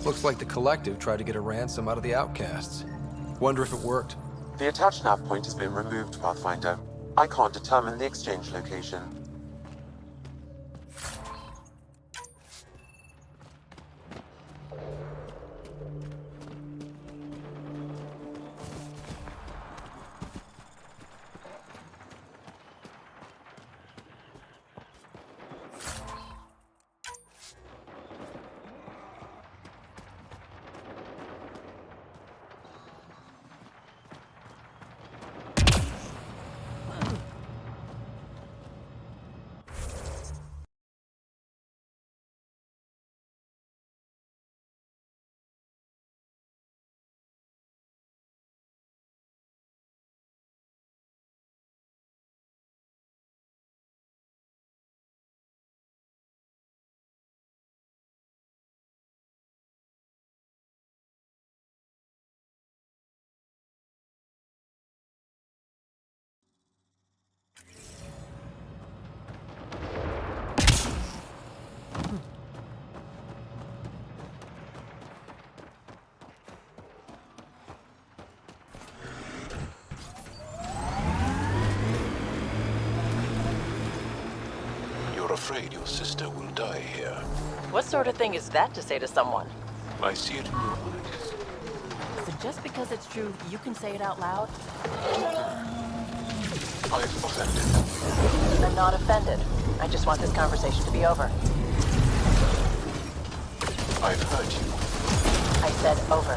Looks like the Collective tried to get a ransom out of the outcasts. Wonder if it worked. The attached nav point has been removed, Pathfinder. I can't determine the exchange location. You're afraid your sister will die here. What sort of thing is that to say to someone? I see it in your eyes. So just because it's true, you can say it out loud? I've offended. I'm not offended. I just want this conversation to be over. I've hurt you. I said over.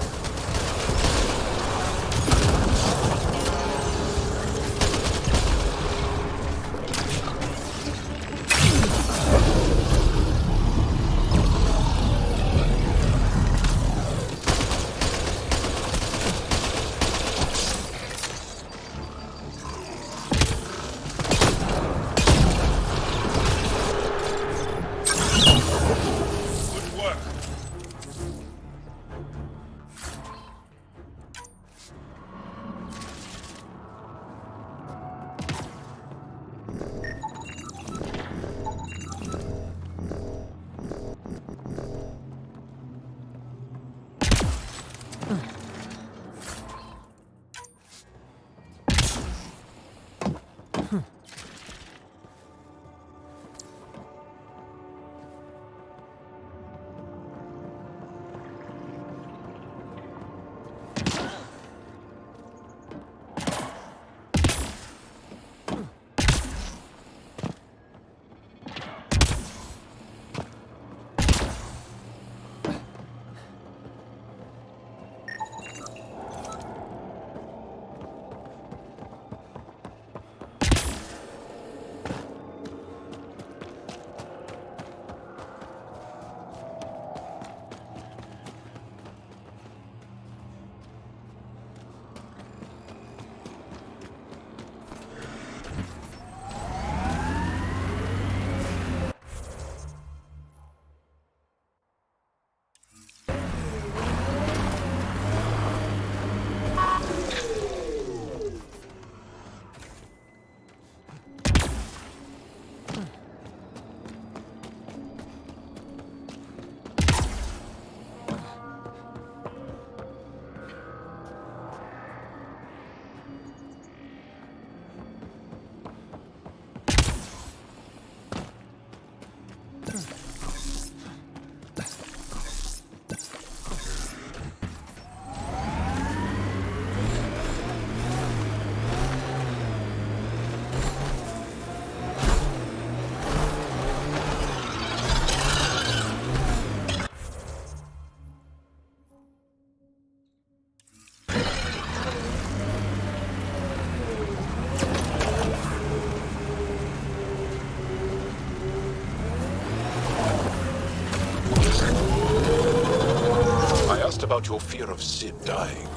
about your fear of Sid dying,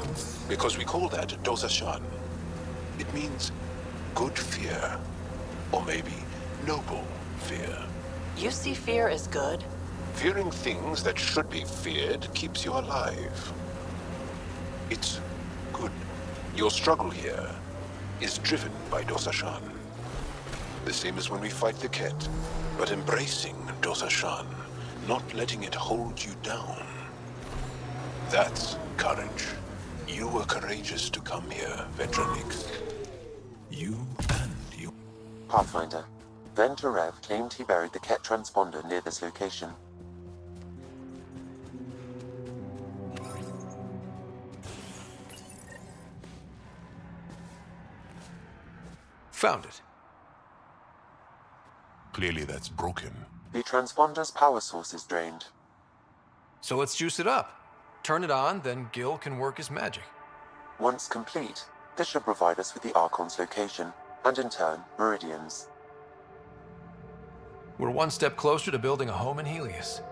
because we call that dosashan. It means good fear, or maybe noble fear. You see fear as good? Fearing things that should be feared keeps you alive. It's good. Your struggle here is driven by dosashan. The same as when we fight the Ket, but embracing dosashan, not letting it hold you down. That's courage. You were courageous to come here, Vetronix. You and you. Pathfinder. Venturev claimed he buried the Ket transponder near this location. Found it. Clearly that's broken. The transponder's power source is drained. So let's juice it up. Turn it on, then Gil can work his magic. Once complete, this should provide us with the Archon's location, and in turn, Meridian's. We're one step closer to building a home in Helios.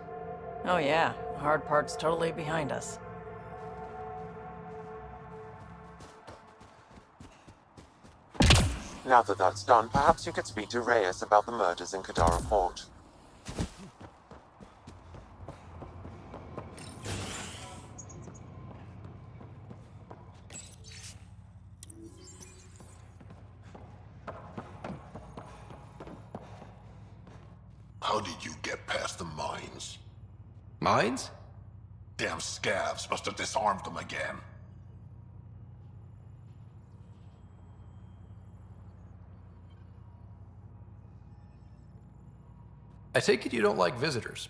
Oh yeah, the hard part's totally behind us. Now that that's done, perhaps you could speak to Reyes about the murders in Kadara Port. How did you get past the mines? Mines? Damn scavs must have disarmed them again. I take it you don't like visitors.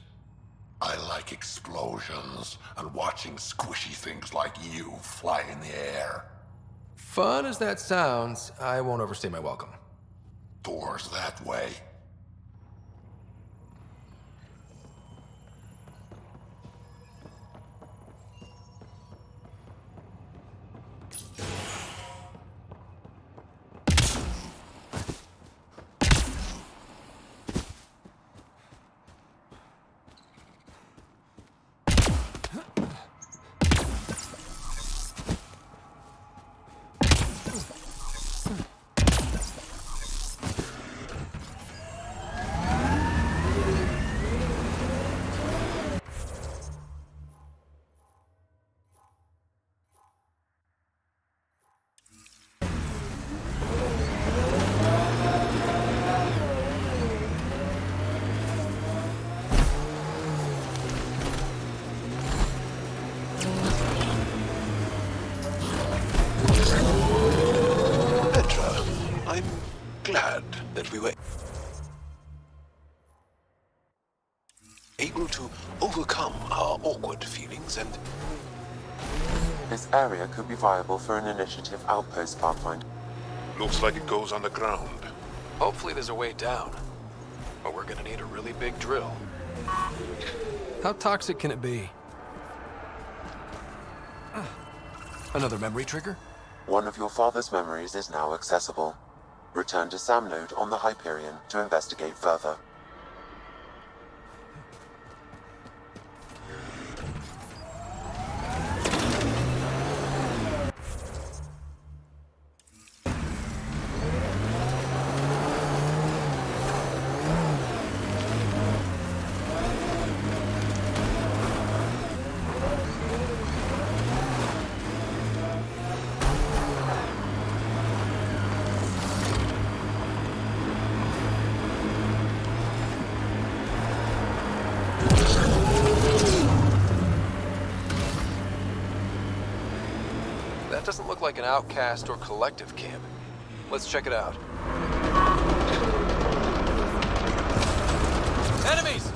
I like explosions and watching squishy things like you fly in the air. Fun as that sounds, I won't overstay my welcome. Doors that way. Glad that we were able to overcome our awkward feelings and... This area could be viable for an initiative outpost, Pathfinder. Looks like it goes underground. Hopefully there's a way down. But we're gonna need a really big drill. How toxic can it be? Another memory trigger? One of your father's memories is now accessible. Return to Sam Node on the Hyperion to investigate further. That doesn't look like an outcast or collective camp. Let's check it out. Enemies!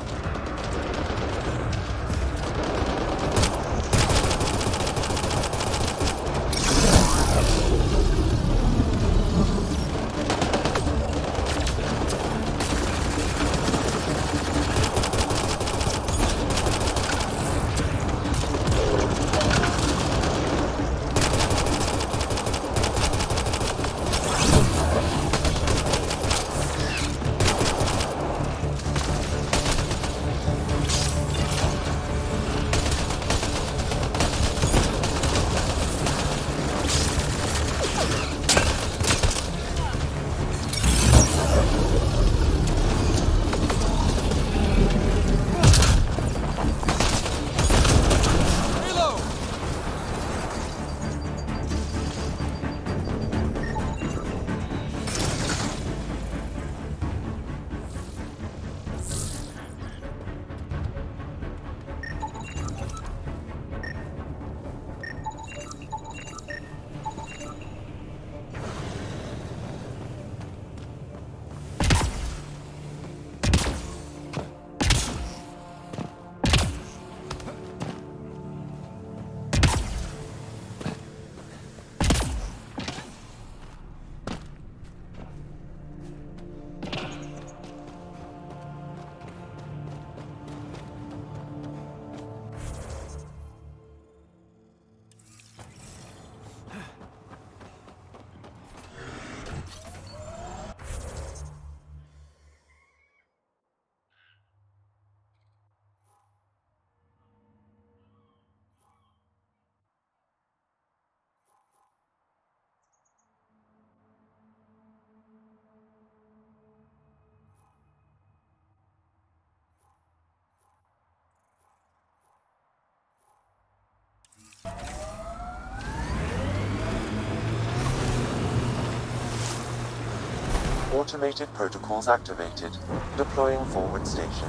Automated protocols activated. Deploying forward station.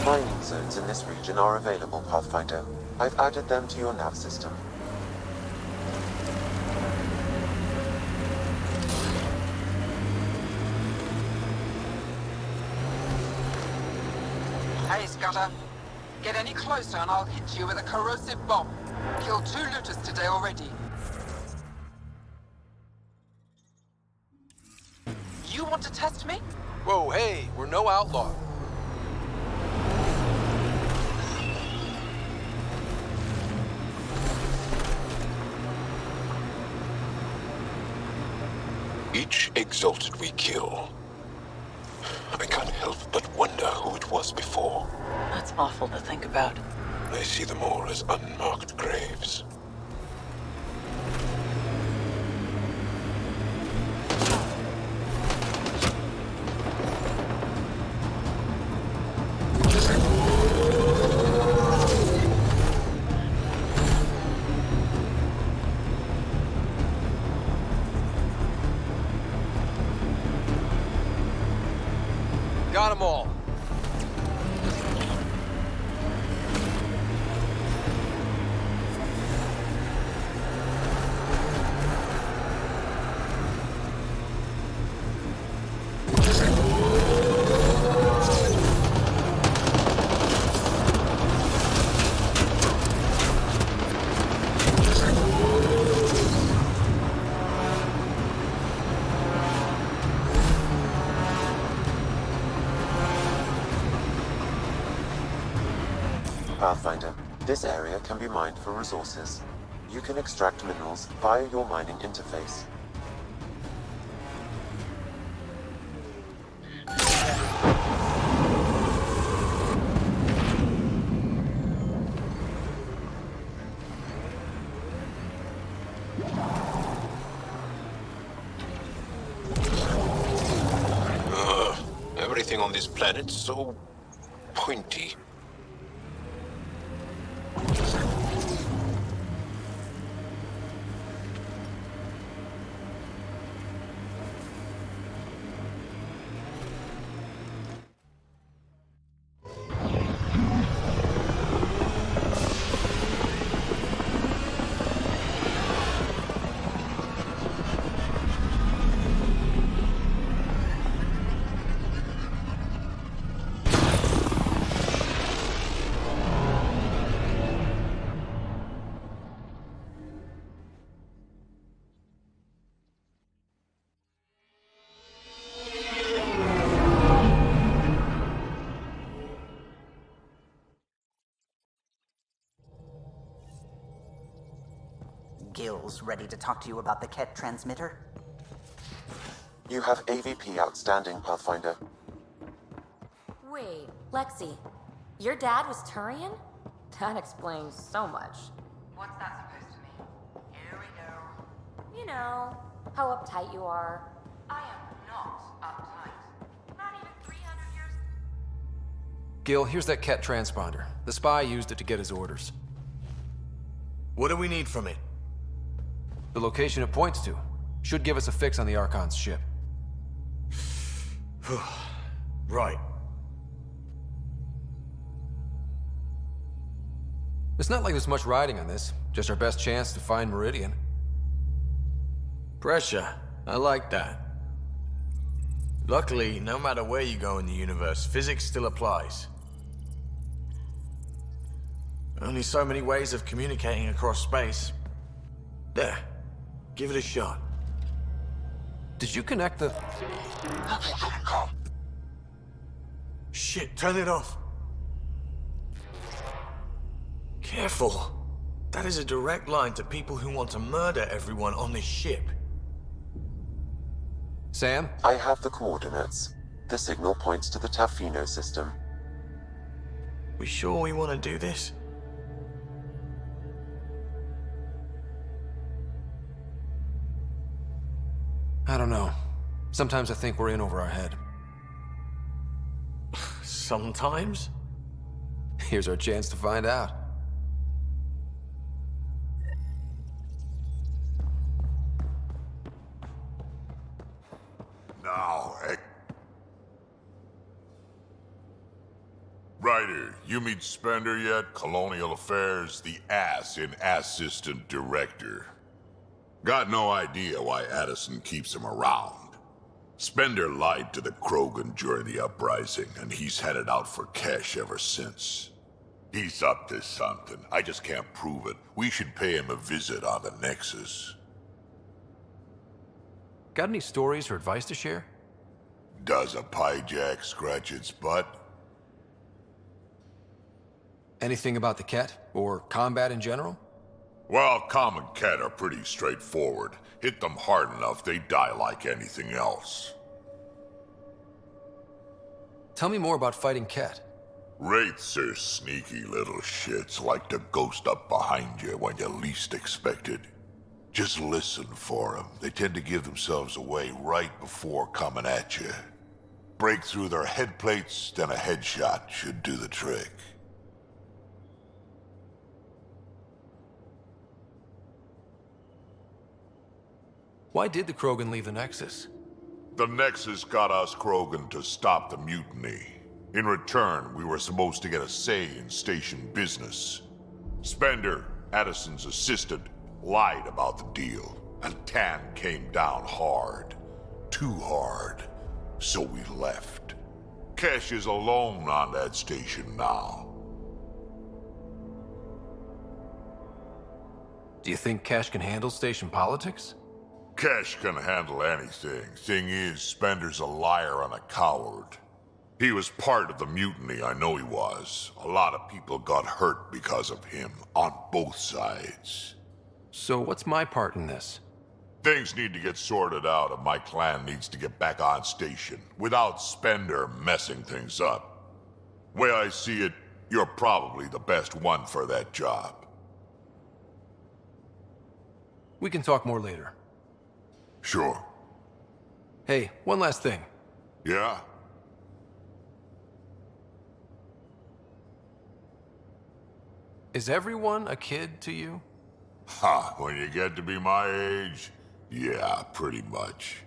Mining zones in this region are available, Pathfinder. I've added them to your nav system. Hey, Scudder. Get any closer and I'll hit you with a corrosive bomb. Killed 2 looters today already. You want to test me? Whoa, hey, we're no outlaw. Each exalted we kill, I can't help but wonder who it was before. That's awful to think about. I see them all as unmarked graves. Got them all. Pathfinder, this area can be mined for resources. You can extract minerals via your mining interface. Everything on this planet's so pointy. Gil's ready to talk to you about the Ket transmitter? You have AVP outstanding, Pathfinder. Wait, Lexi, your dad was Turian? That explains so much. What's that supposed to mean? Here we go. You know, how uptight you are. I am not uptight. Not even 300 years. Gil, here's that Ket transponder. The spy used it to get his orders. What do we need from it? The location it points to. Should give us a fix on the Archon's ship. Right. It's not like there's much riding on this. Just our best chance to find Meridian. Pressure. I like that. Luckily, no matter where you go in the universe, physics still applies. Only so many ways of communicating across space. There. Give it a shot. Did you connect the... Shit, turn it off. Careful. That is a direct line to people who want to murder everyone on this ship. Sam? I have the coordinates. The signal points to the Tafino system. We sure we want to do this? I don't know. Sometimes I think we're in over our head. Sometimes? Here's our chance to find out. Now, Ryder, you meet Spender yet? Colonial Affairs, the ass in assistant director. Got no idea why Addison keeps him around. Spender lied to the Krogan during the uprising, and he's headed out for cash ever since. He's up to something. I just can't prove it. We should pay him a visit on the Nexus. Got any stories or advice to share? Does a pyjak scratch its butt? Anything about the Ket? Or combat in general? Well, common Ket are pretty straightforward. Hit them hard enough, they die like anything else. Tell me more about fighting Ket. Wraiths are sneaky little shits, like to ghost up behind you when you least expect it. Just listen for them. They tend to give themselves away right before coming at you. Break through their head plates, then a headshot should do the trick. Why did the Krogan leave the Nexus? The Nexus got us Krogan to stop the mutiny. In return, we were supposed to get a say in station business. Spender, Addison's assistant, lied about the deal, and Tan came down hard. Too hard. So we left. Kesh is alone on that station now. Do you think Kesh can handle station politics? Kesh can handle anything. Thing is, Spender's a liar and a coward. He was part of the mutiny, I know he was. A lot of people got hurt because of him, on both sides. So what's my part in this? Things need to get sorted out and my clan needs to get back on station, without Spender messing things up. Way I see it, you're probably the best one for that job. We can talk more later. Sure. Hey, one last thing. Yeah? Is everyone a kid to you? Ha, when you get to be my age, yeah, pretty much.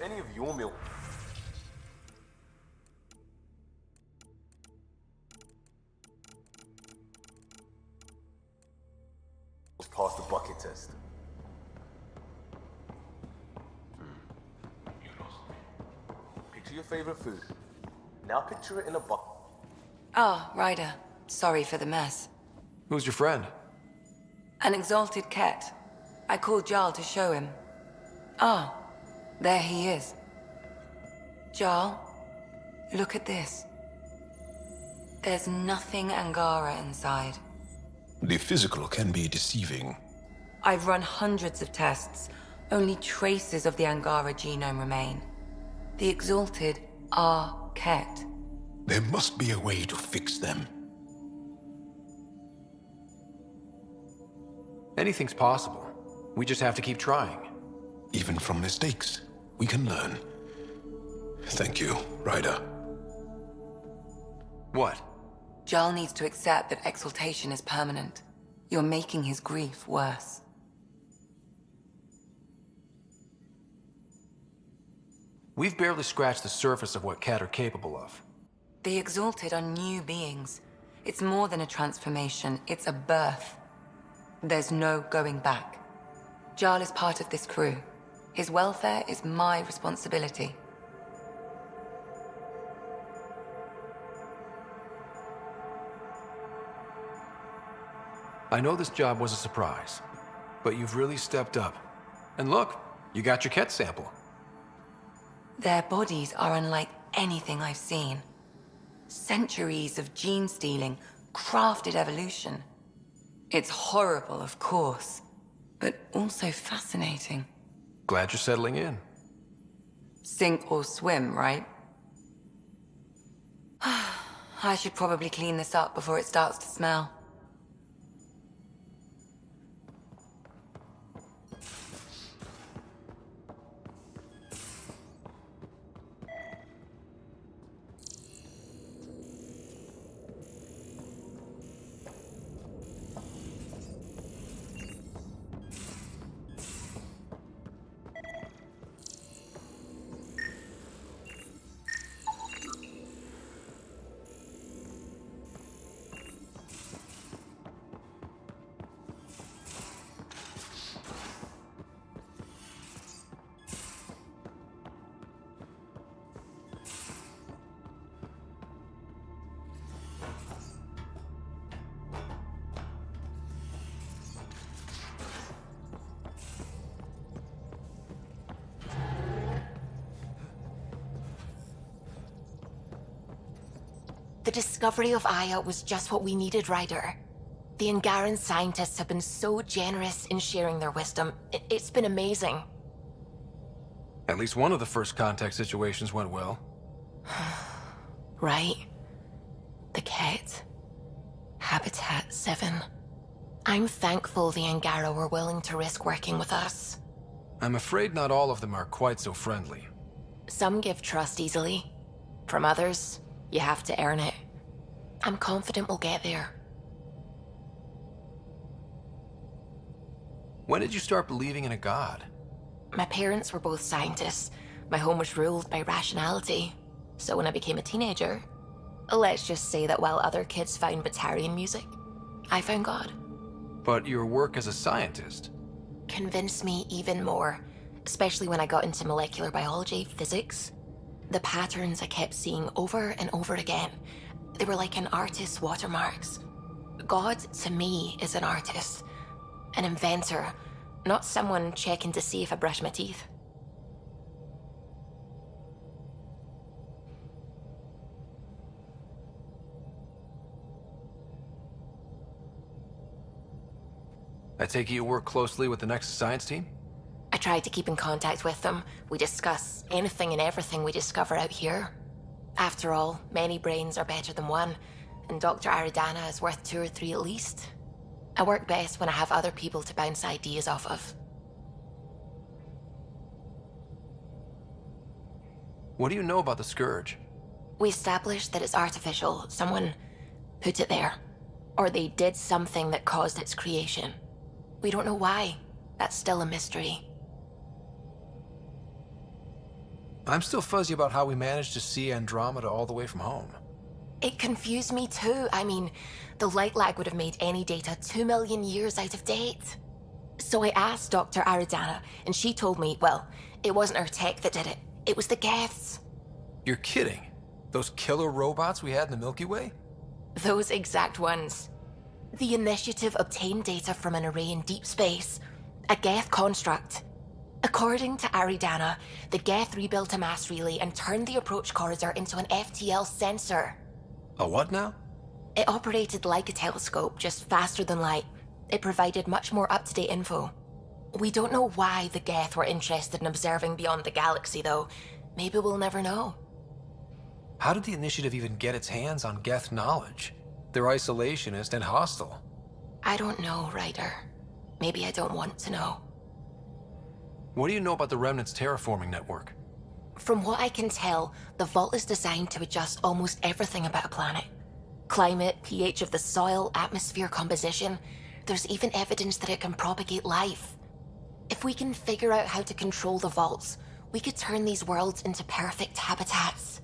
Any of your milk. Pass the bucket test. Picture your favorite food. Now picture it in a bucket. Oh, Ryder. Sorry for the mess. Who's your friend? An exalted cat. I called Jarl to show him. Ah, there he is. Jarl, look at this. There's nothing Angara inside. The physical can be deceiving. I've run hundreds of tests. Only traces of the Angara genome remain. The exalted are Ket. There must be a way to fix them. Anything's possible. We just have to keep trying. Even from mistakes, we can learn. Thank you, Ryder. What? Jarl needs to accept that exaltation is permanent. You're making his grief worse. We've barely scratched the surface of what Ket are capable of. The exalted are new beings. It's more than a transformation, it's a birth. There's no going back. Jarl is part of this crew. His welfare is my responsibility. I know this job was a surprise, but you've really stepped up. And look, you got your Ket sample. Their bodies are unlike anything I've seen. Centuries of gene stealing, crafted evolution. It's horrible, of course, but also fascinating. Glad you're settling in. Sink or swim, right? I should probably clean this up before it starts to smell. The discovery of Aya was just what we needed, Ryder. The Angaran scientists have been so generous in sharing their wisdom. It's been amazing. At least one of the first contact situations went well. Right? The Ket. Habitat 7. I'm thankful the Angara were willing to risk working with us. I'm afraid not all of them are quite so friendly. Some give trust easily. From others, you have to earn it. I'm confident we'll get there. When did you start believing in a god? My parents were both scientists. My home was ruled by rationality. So when I became a teenager, let's just say that while other kids found Batarian music, I found God. But your work as a scientist Convinced me even more, especially when I got into molecular biology, physics. The patterns I kept seeing over and over again, they were like an artist's watermarks. God, to me, is an artist, an inventor, not someone checking to see if I brush my teeth. I take it you work closely with the Nexus science team? I tried to keep in contact with them. We discuss anything and everything we discover out here. After all, many brains are better than one, and Dr. Aridana is worth 2 or 3 at least. I work best when I have other people to bounce ideas off of. What do you know about the Scourge? We established that it's artificial. Someone put it there. Or they did something that caused its creation. We don't know why. That's still a mystery. I'm still fuzzy about how we managed to see Andromeda all the way from home. It confused me too. I mean, the light lag would have made any data 2 million years out of date. So I asked Dr. Aridana, and she told me, well, it wasn't her tech that did it. It was the Geths. You're kidding. Those killer robots we had in the Milky Way? Those exact ones. The initiative obtained data from an array in deep space, a Geth construct. According to Aridana, the Geth rebuilt a mass relay and turned the approach corridor into an FTL sensor. A what now? It operated like a telescope, just faster than light. It provided much more up-to-date info. We don't know why the Geth were interested in observing beyond the galaxy, though. Maybe we'll never know. How did the Initiative even get its hands on Geth knowledge? They're isolationist and hostile. I don't know, Ryder. Maybe I don't want to know. What do you know about the Remnant's terraforming network? From what I can tell, the Vault is designed to adjust almost everything about a planet. Climate, pH of the soil, atmosphere composition. There's even evidence that it can propagate life. If we can figure out how to control the Vaults, we could turn these worlds into perfect habitats.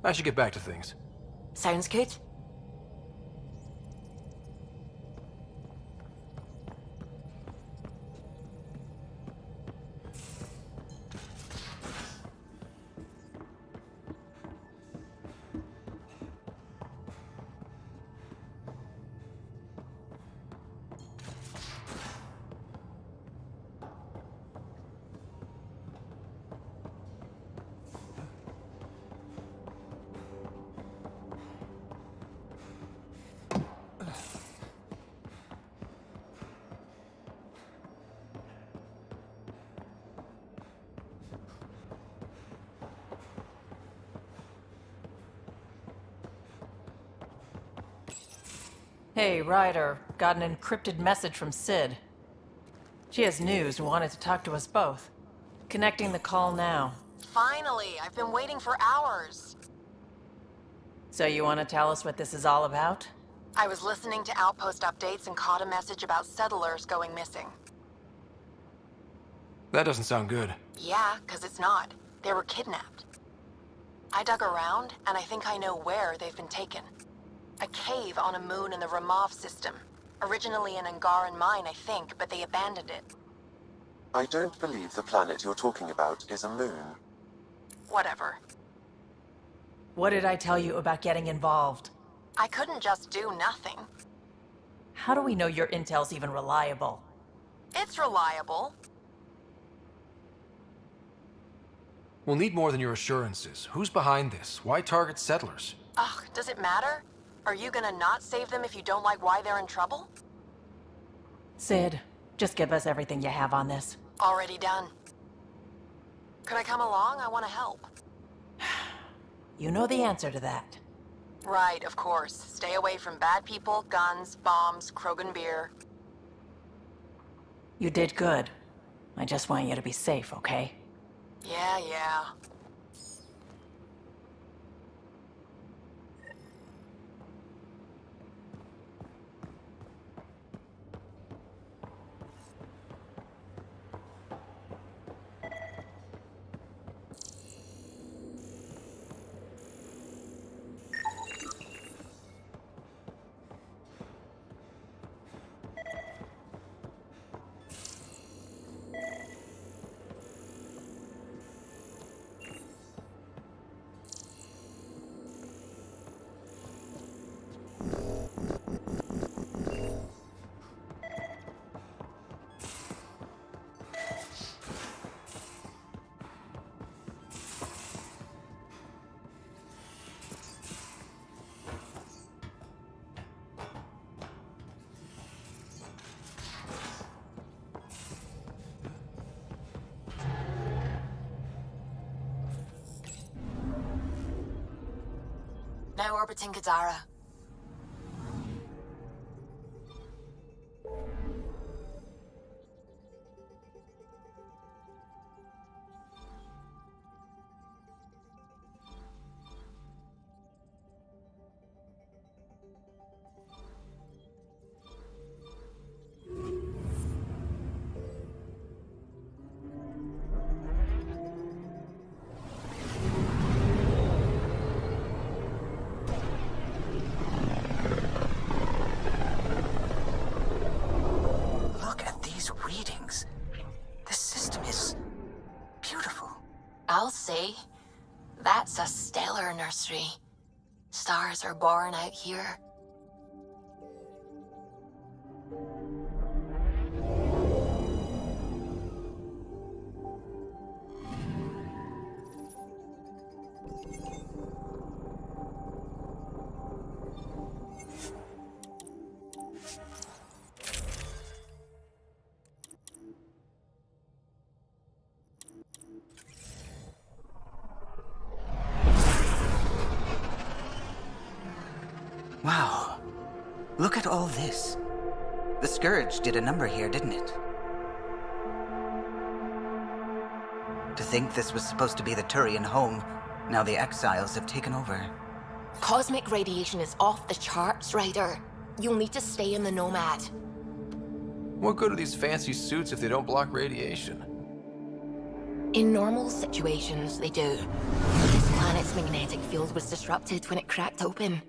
I should get back to things. Sounds good. Hey, Ryder. Got an encrypted message from Sid. She has news and wanted to talk to us both. Connecting the call now. Finally! I've been waiting for hours. So you want to tell us what this is all about? I was listening to Outpost updates and caught a message about settlers going missing. That doesn't sound good. Yeah, 'cause it's not. They were kidnapped. I dug around, and I think I know where they've been taken. A cave on a moon in the Ramov system. Originally an Angaran mine, I think, but they abandoned it. I don't believe the planet you're talking about is a moon. Whatever. What did I tell you about getting involved? I couldn't just do nothing. How do we know your intel's even reliable? It's reliable. We'll need more than your assurances. Who's behind this? Why target settlers? Ugh, does it matter? Are you gonna not save them if you don't like why they're in trouble? Sid, just give us everything you have on this. Already done. Could I come along? I want to help. You know the answer to that. Right, of course. Stay away from bad people, guns, bombs, Krogan beer. You did good. I just want you to be safe, okay? Yeah. Now orbiting Kadara. beautiful. I'll say, that's a stellar nursery. Stars are born out here. Wow. Look at all this. The Scourge did a number here, didn't it? To think this was supposed to be the Turian home, now the Exiles have taken over. Cosmic radiation is off the charts, Ryder. You'll need to stay in the Nomad. What good are these fancy suits if they don't block radiation? In normal situations, they do. This planet's magnetic field was disrupted when it cracked open.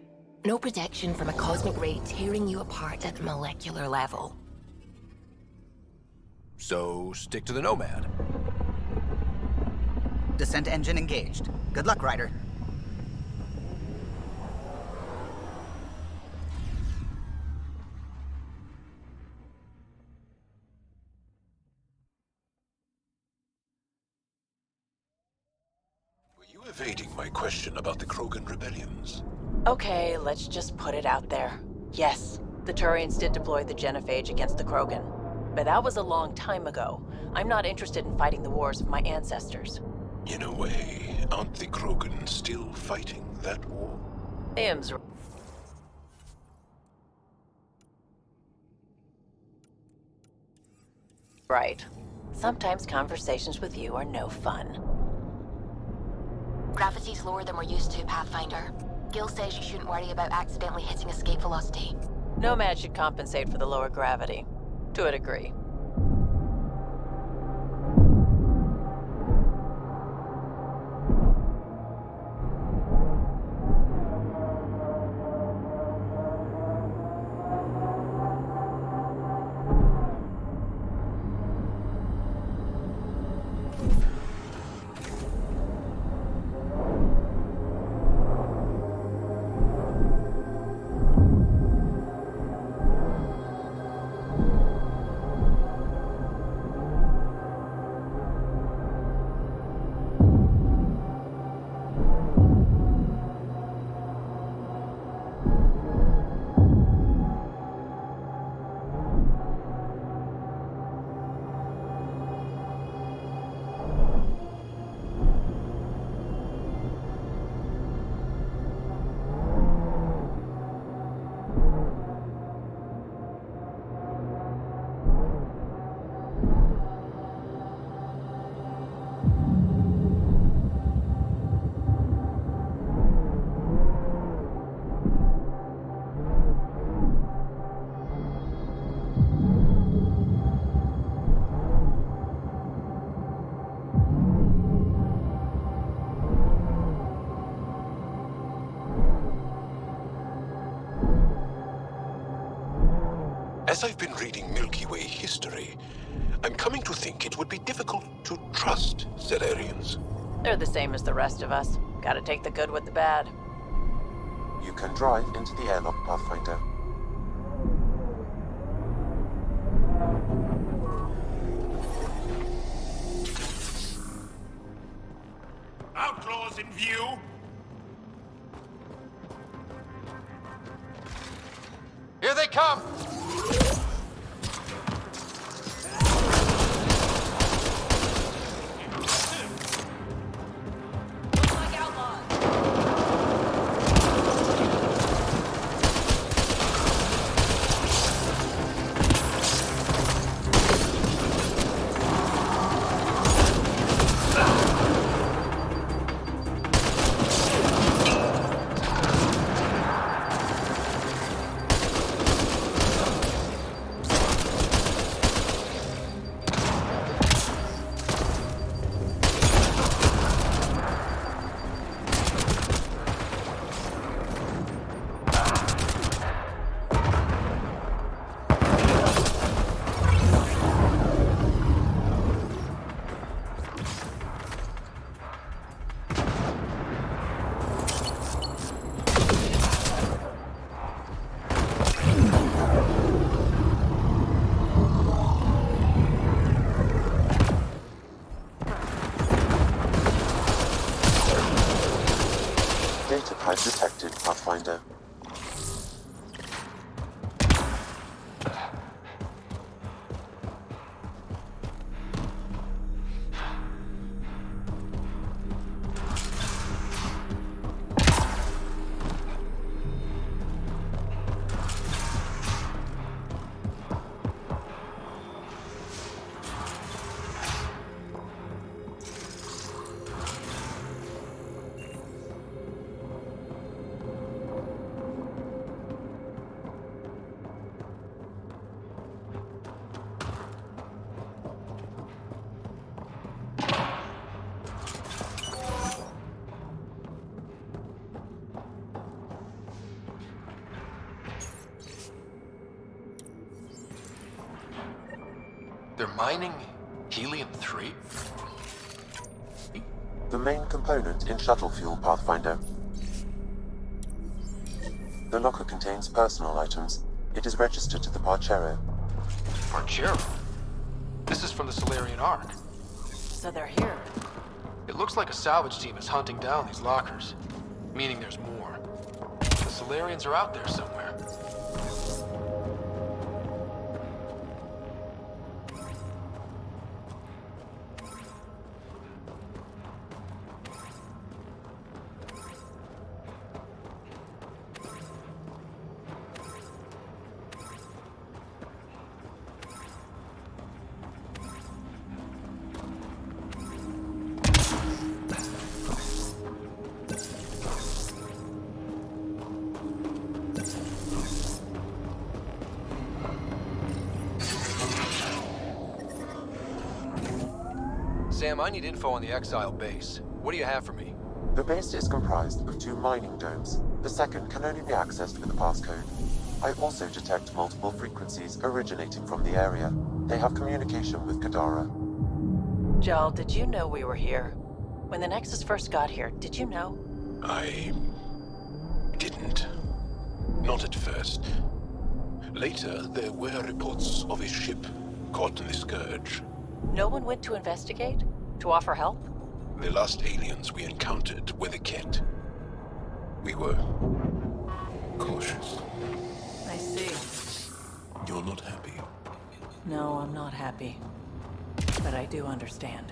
No protection from a cosmic ray tearing you apart at the molecular level. So, stick to the Nomad. Descent engine engaged. Good luck, Ryder. Were you evading my question about the Krogan rebellions? Okay, let's just put it out there. Yes, the Turians did deploy the genophage against the Krogan. But that was a long time ago. I'm not interested in fighting the wars of my ancestors. In a way, aren't the Krogan still fighting that war? Im's right. Sometimes conversations with you are no fun. Gravity's lower than we're used to, Pathfinder. Gil says you shouldn't worry about accidentally hitting escape velocity. Nomad should compensate for the lower gravity. To a degree. As I've been reading Milky Way history, I'm coming to think it would be difficult to trust Salarians. They're the same as the rest of us. Gotta take the good with the bad. You can drive into the airlock, Pathfinder. Outlaws in view! Here they come! pad detected, Pathfinder. They're mining helium-3? The main component in shuttle fuel, Pathfinder. The locker contains personal items. It is registered to the Parchero. Parchero? This is from the Solarian Ark. So they're here. It looks like a salvage team is hunting down these lockers, meaning there's more. The Solarians are out there somewhere. Sam, I need info on the Exile base. What do you have for me? The base is comprised of 2 mining domes. The second can only be accessed with a passcode. I also detect multiple frequencies originating from the area. They have communication with Kadara. Jal, did you know we were here? When the Nexus first got here, did you know? I didn't. Not at first. Later, there were reports of a ship caught in the Scourge. No one went to investigate? To offer help? The last aliens we encountered were the Ket. We were cautious. I see. You're not happy. No, I'm not happy. But I do understand.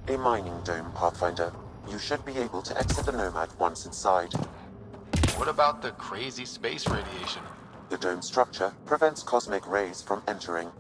A mining dome, Pathfinder. You should be able to exit the Nomad once inside. What about the crazy space radiation? The dome structure prevents cosmic rays from entering.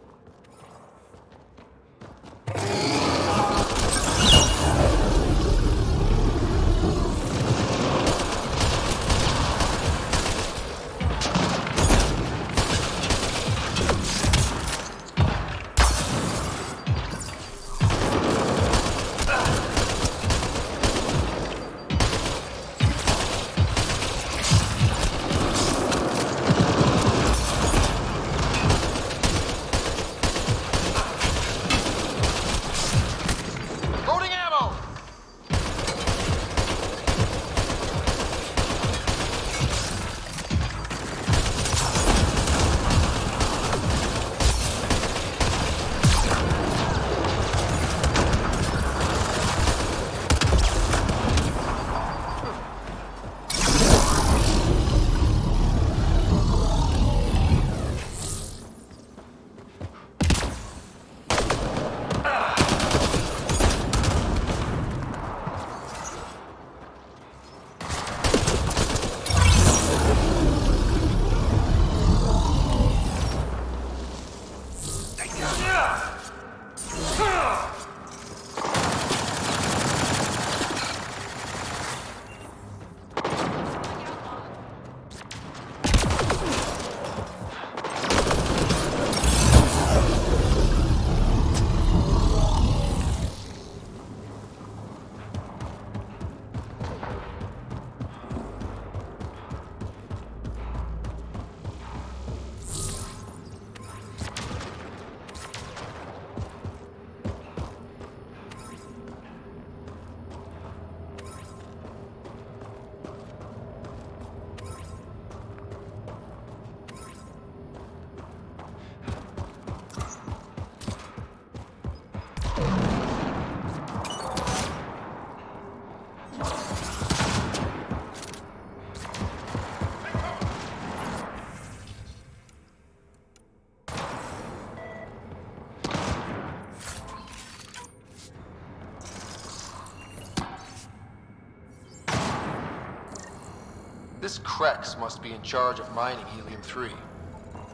This Krex must be in charge of mining Helium-3.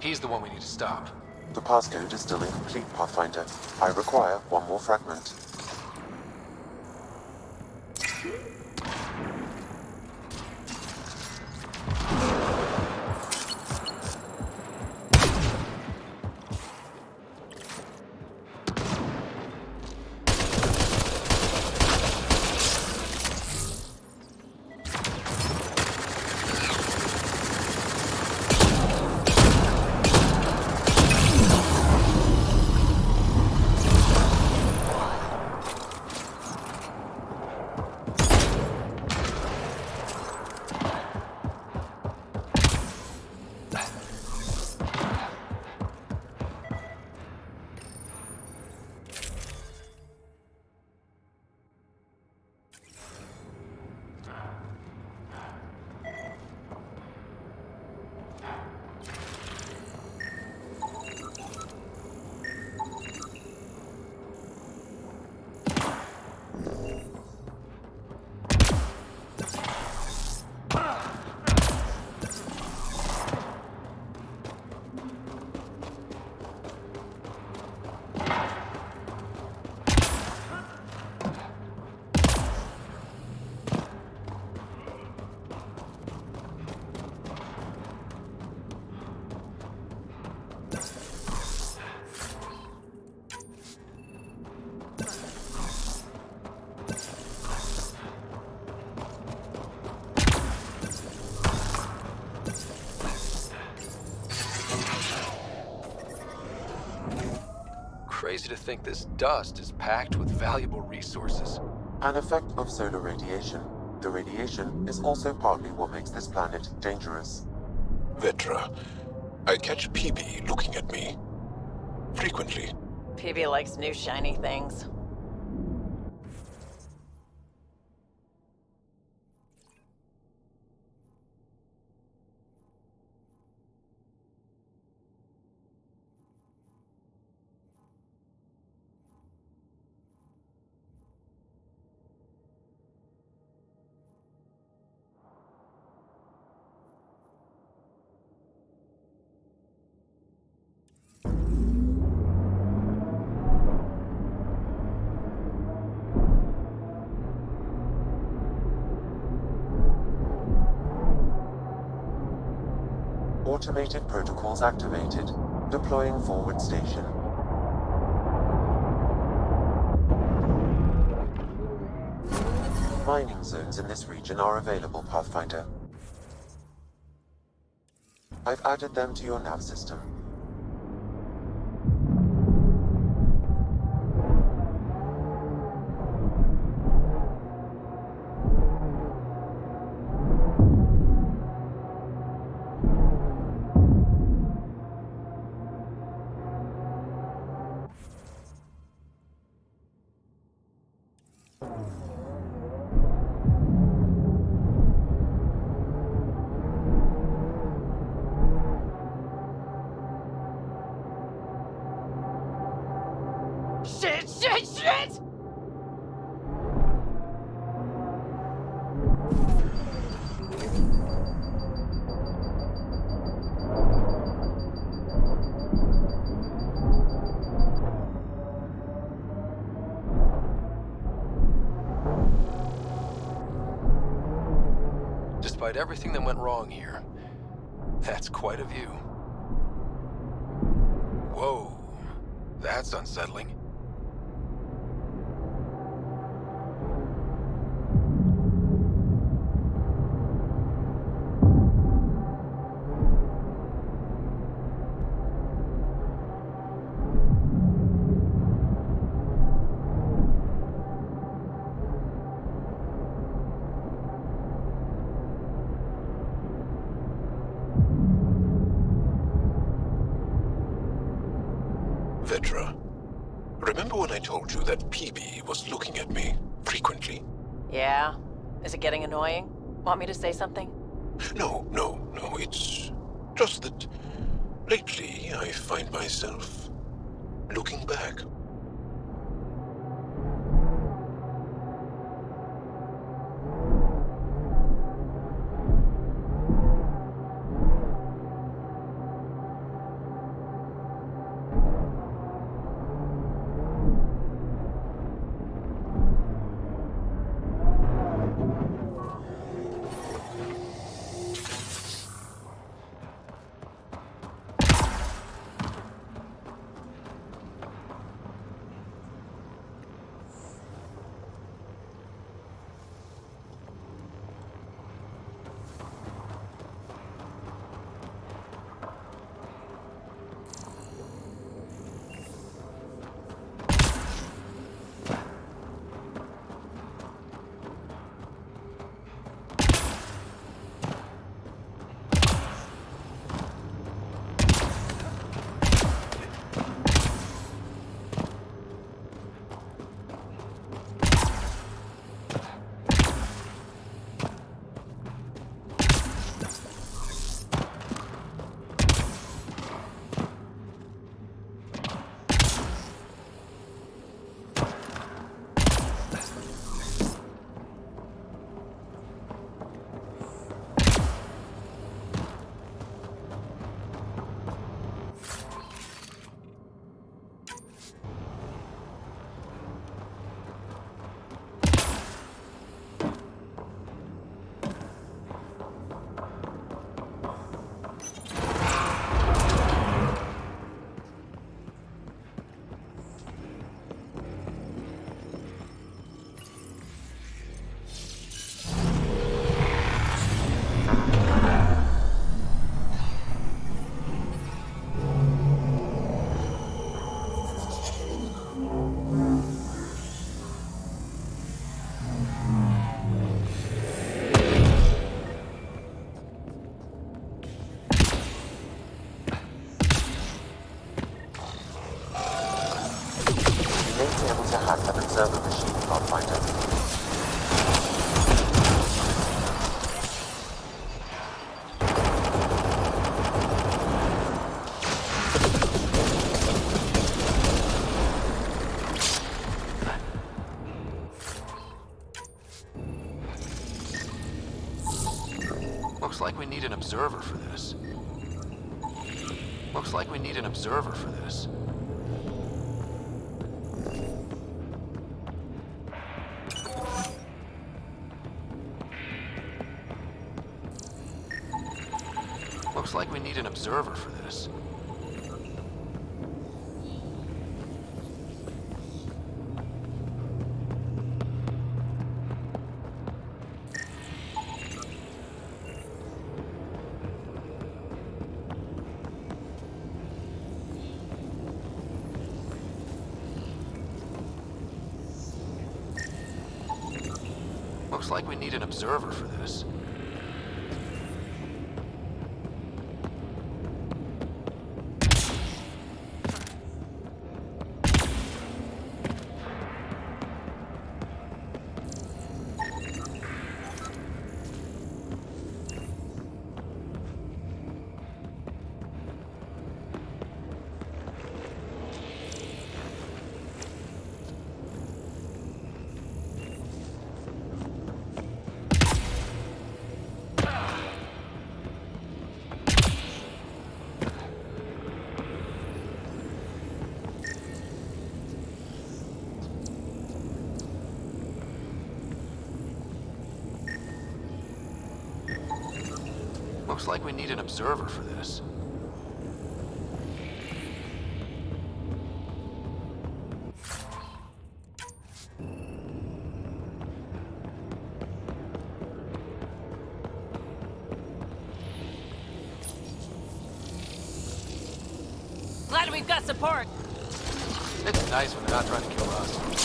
He's the one we need to stop. The passcode is still incomplete, Pathfinder. I require one more fragment. Crazy to think this dust is packed with valuable resources. An effect of solar radiation. The radiation is also partly what makes this planet dangerous. Vetra, I catch PB looking at me. Frequently. PB likes new shiny things. Automated protocols activated. Deploying forward station. Mining zones in this region are available, Pathfinder. I've added them to your nav system. Shit! Despite everything that went wrong here, that's quite a view. Whoa, that's unsettling. Vetra, remember when I told you that PB was looking at me frequently? Yeah? Is it getting annoying? Want me to say something? No, it's just that lately I find myself looking back. Looks like we need an observer for this. Looks like we need an observer for this. Looks like we need an observer for this. Looks like we need an observer for this. Looks like we need an observer for this. Glad we've got support. It's nice when they're not trying to kill us.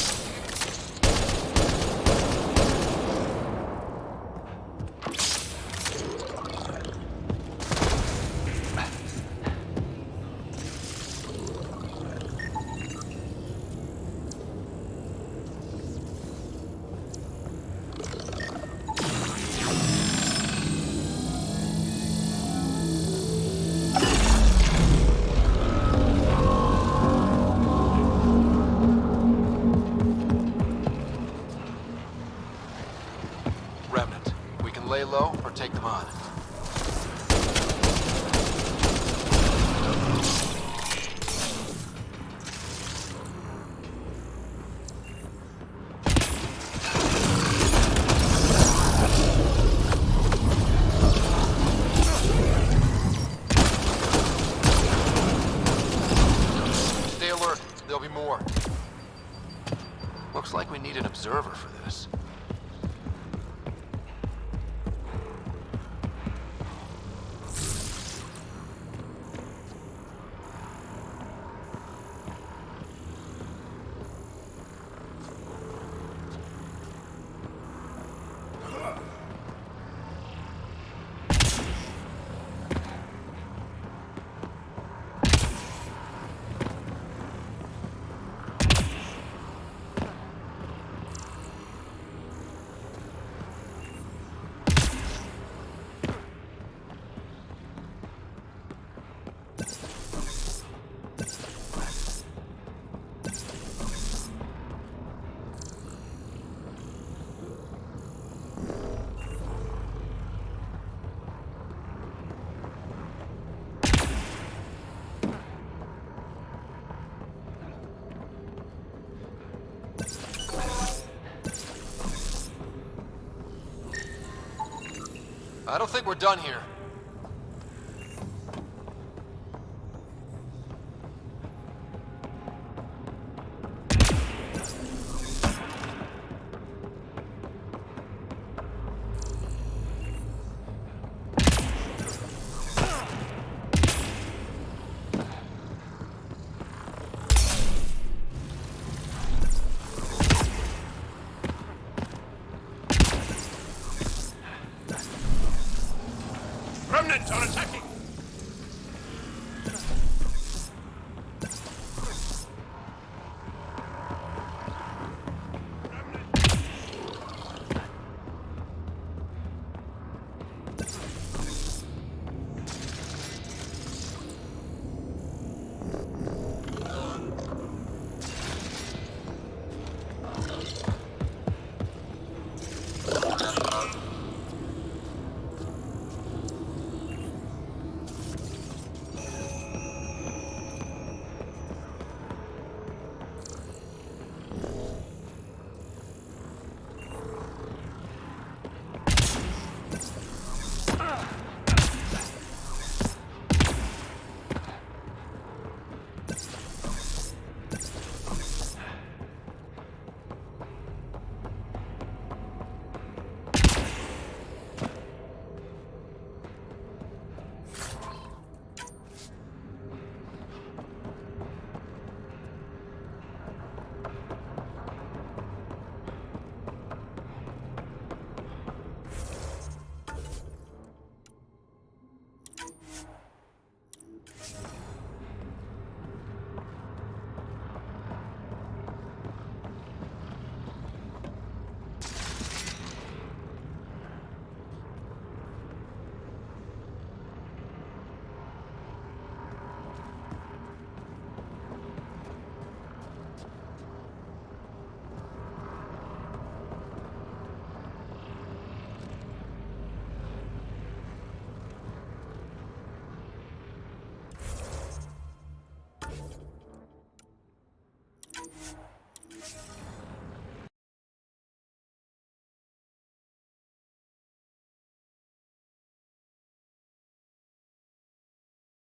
Remnant, we can lay low or take them on. Stay alert, there'll be more. Looks like we need an observer for this. I don't think we're done here. Remnants are attacking!